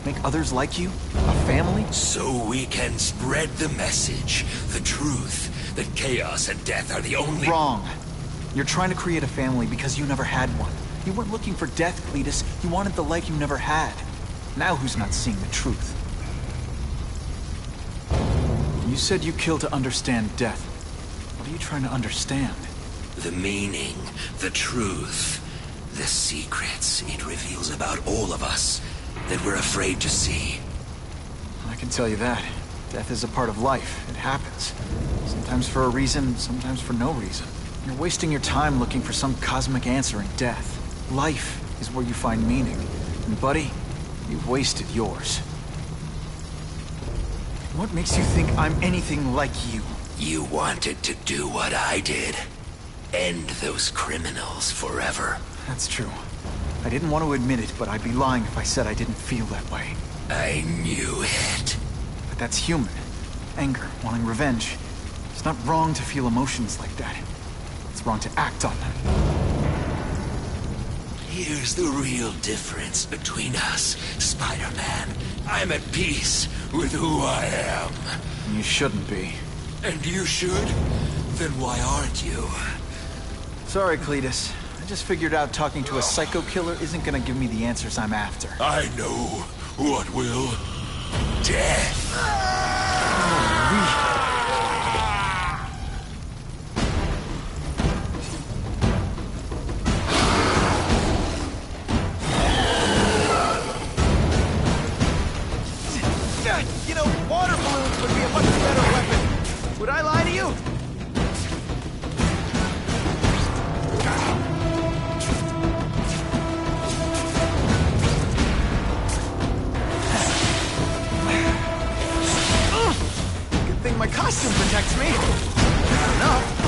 Speaker 11: Make others like you? A family?
Speaker 5: So we can spread the message, the truth, that chaos and death are the only—
Speaker 11: Wrong. You're trying to create a family because you never had one. You weren't looking for death, Cletus. You wanted the life you never had. Now who's not seeing the truth? You said you kill to understand death. What are you trying to understand?
Speaker 5: The meaning, the truth, the secrets it reveals about all of us that we're afraid to see.
Speaker 11: I can tell you that. Death is a part of life. It happens. Sometimes for a reason, sometimes for no reason. You're wasting your time looking for some cosmic answer in death. Life is where you find meaning. And buddy, you've wasted yours. What makes you think I'm anything like you?
Speaker 5: You wanted to do what I did. End those criminals forever.
Speaker 11: That's true. I didn't want to admit it, but I'd be lying if I said I didn't feel that way.
Speaker 5: I knew it.
Speaker 11: But that's human. Anger, wanting revenge. It's not wrong to feel emotions like that. It's wrong to act on them.
Speaker 5: Here's the real difference between us, Spider-Man. I'm at peace with who I am.
Speaker 11: You shouldn't be.
Speaker 5: And you should? Then why aren't you?
Speaker 11: Sorry, Cletus. I just figured out talking to a psycho killer isn't gonna give me the answers I'm after.
Speaker 5: I know what will. Death.
Speaker 3: You know, water balloons would be a much better weapon. Would I lie to you? Good thing my costume protects me. Not enough.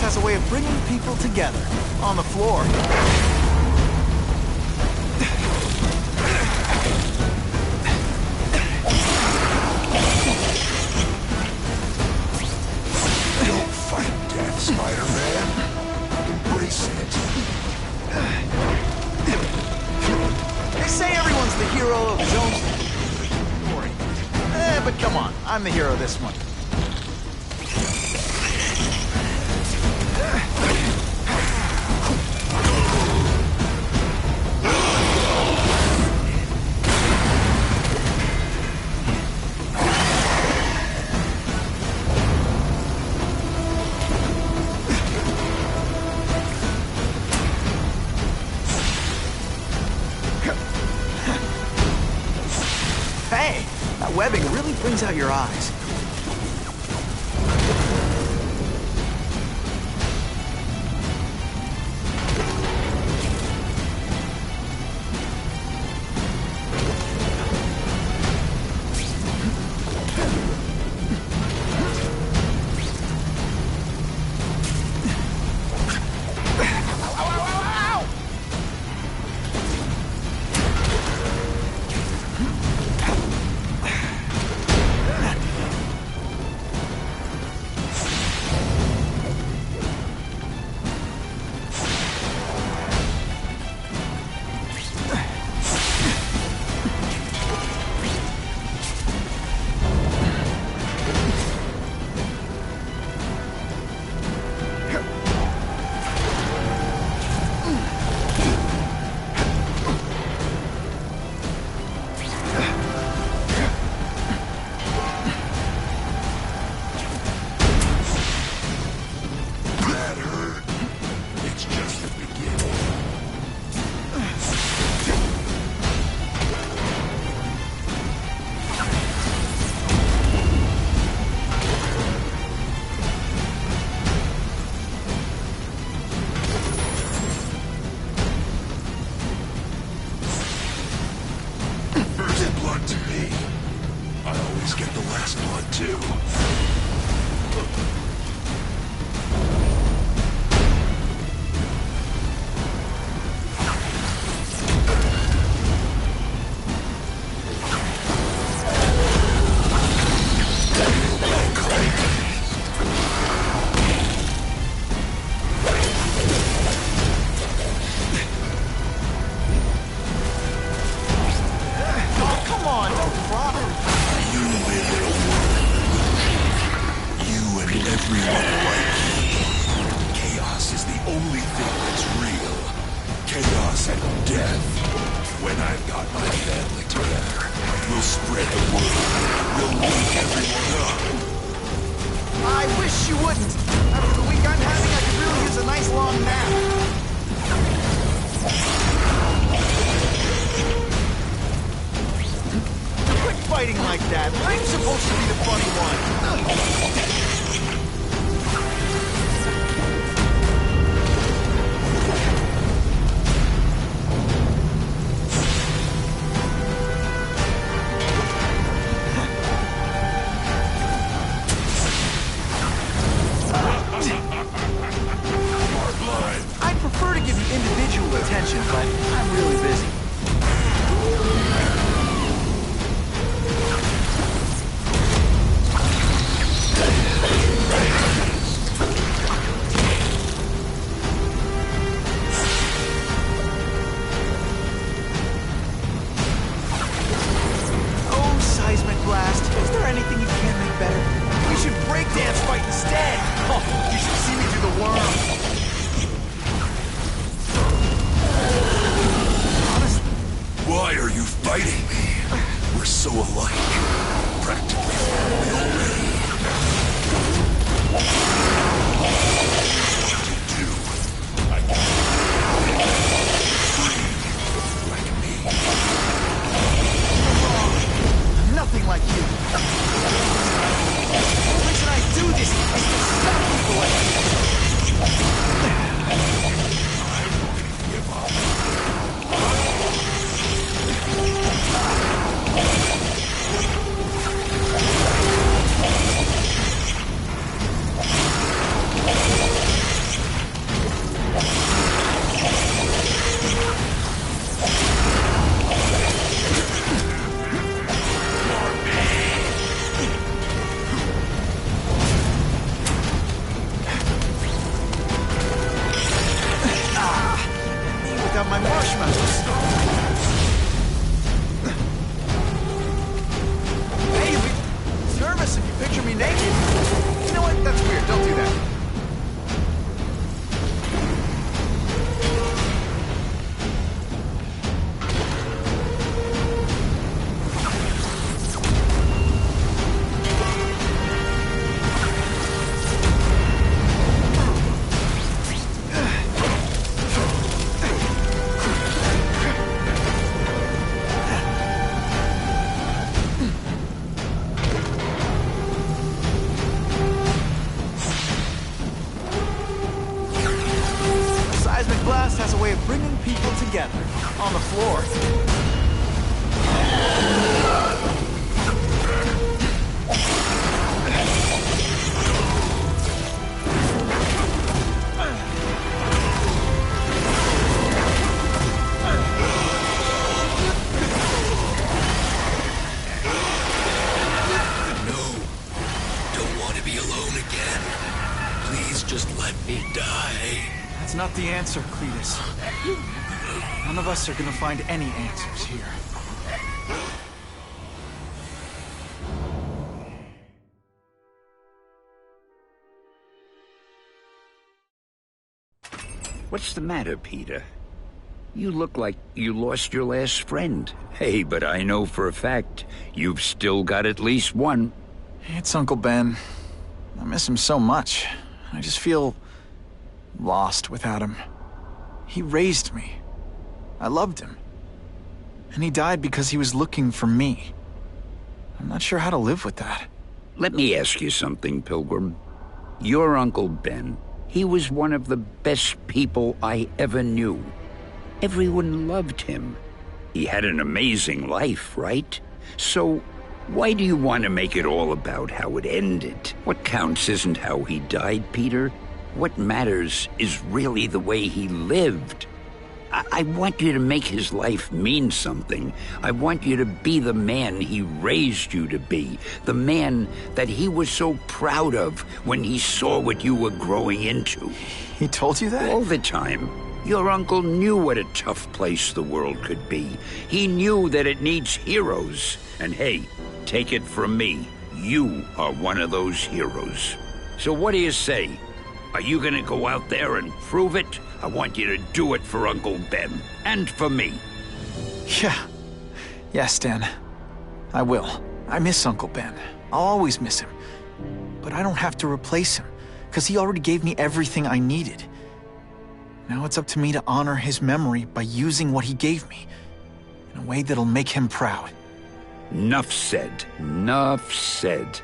Speaker 3: Has a way of bringing people together on the floor.
Speaker 10: Don't fight death, Spider-Man. Embrace it.
Speaker 3: They say everyone's the hero of his own story. But come on, I'm the hero this one. Hey, that webbing really brings out your eyes.
Speaker 5: always get the last one, too.
Speaker 11: Not the answer, Cletus. None of us are gonna find any answers here.
Speaker 8: What's the matter, Peter? You look like you lost your last friend. Hey, but I know for a fact you've still got at least one.
Speaker 11: It's Uncle Ben. I miss him so much. I just feel lost without him. He raised me. I loved him. And he died because he was looking for me. I'm not sure how to live with that.
Speaker 8: Let me ask you something, Pilgrim. Your Uncle Ben, he was one of the best people I ever knew. Everyone loved him. He had an amazing life, right? So, Why do you want to make it all about how it ended? What counts isn't how he died, Peter. What matters is really the way he lived. I want you to make his life mean something. I want you to be the man he raised you to be. The man that he was so proud of when he saw what you were growing into.
Speaker 11: He told you that?
Speaker 8: All the time. Your uncle knew what a tough place the world could be. He knew that it needs heroes. And hey, take it from me, you are one of those heroes. So what do you say? Are you gonna go out there and prove it? I want you to do it for Uncle Ben, and for me.
Speaker 11: Yeah. Yes, Dan. I will. I miss Uncle Ben. I'll always miss him. But I don't have to replace him, because he already gave me everything I needed. Now it's up to me to honor his memory by using what he gave me, in a way that'll make him proud.
Speaker 8: Nuff said. Nuff said.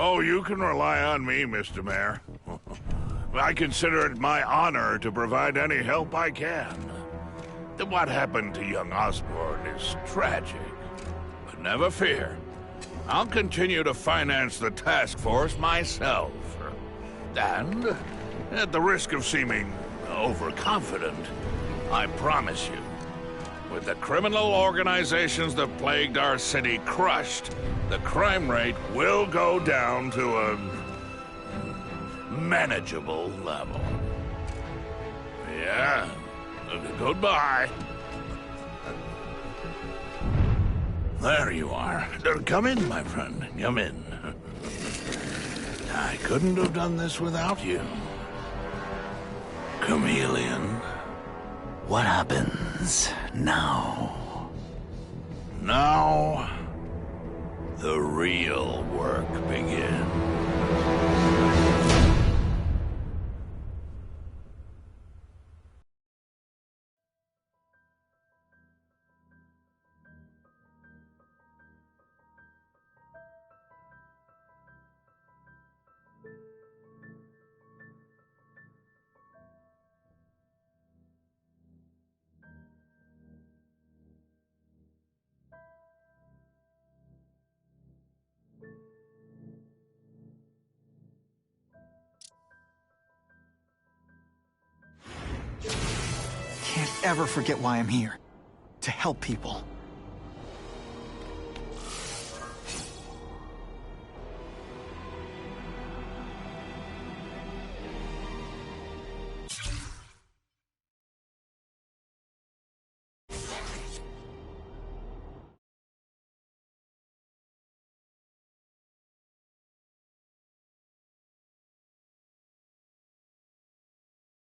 Speaker 10: Oh, you can rely on me, Mr. Mayor. I consider it my honor to provide any help I can. What happened to young Osborn is tragic. But never fear. I'll continue to finance the task force myself. And, at the risk of seeming overconfident, I promise you, with the criminal organizations that plagued our city crushed, the crime rate will go down to a manageable level. Yeah, goodbye. There you are. Come in, my friend. Come in. I couldn't have done this without you. Chameleon.
Speaker 5: What happens now?
Speaker 10: Now, the real work begins.
Speaker 11: Can't ever forget why I'm here. To help people.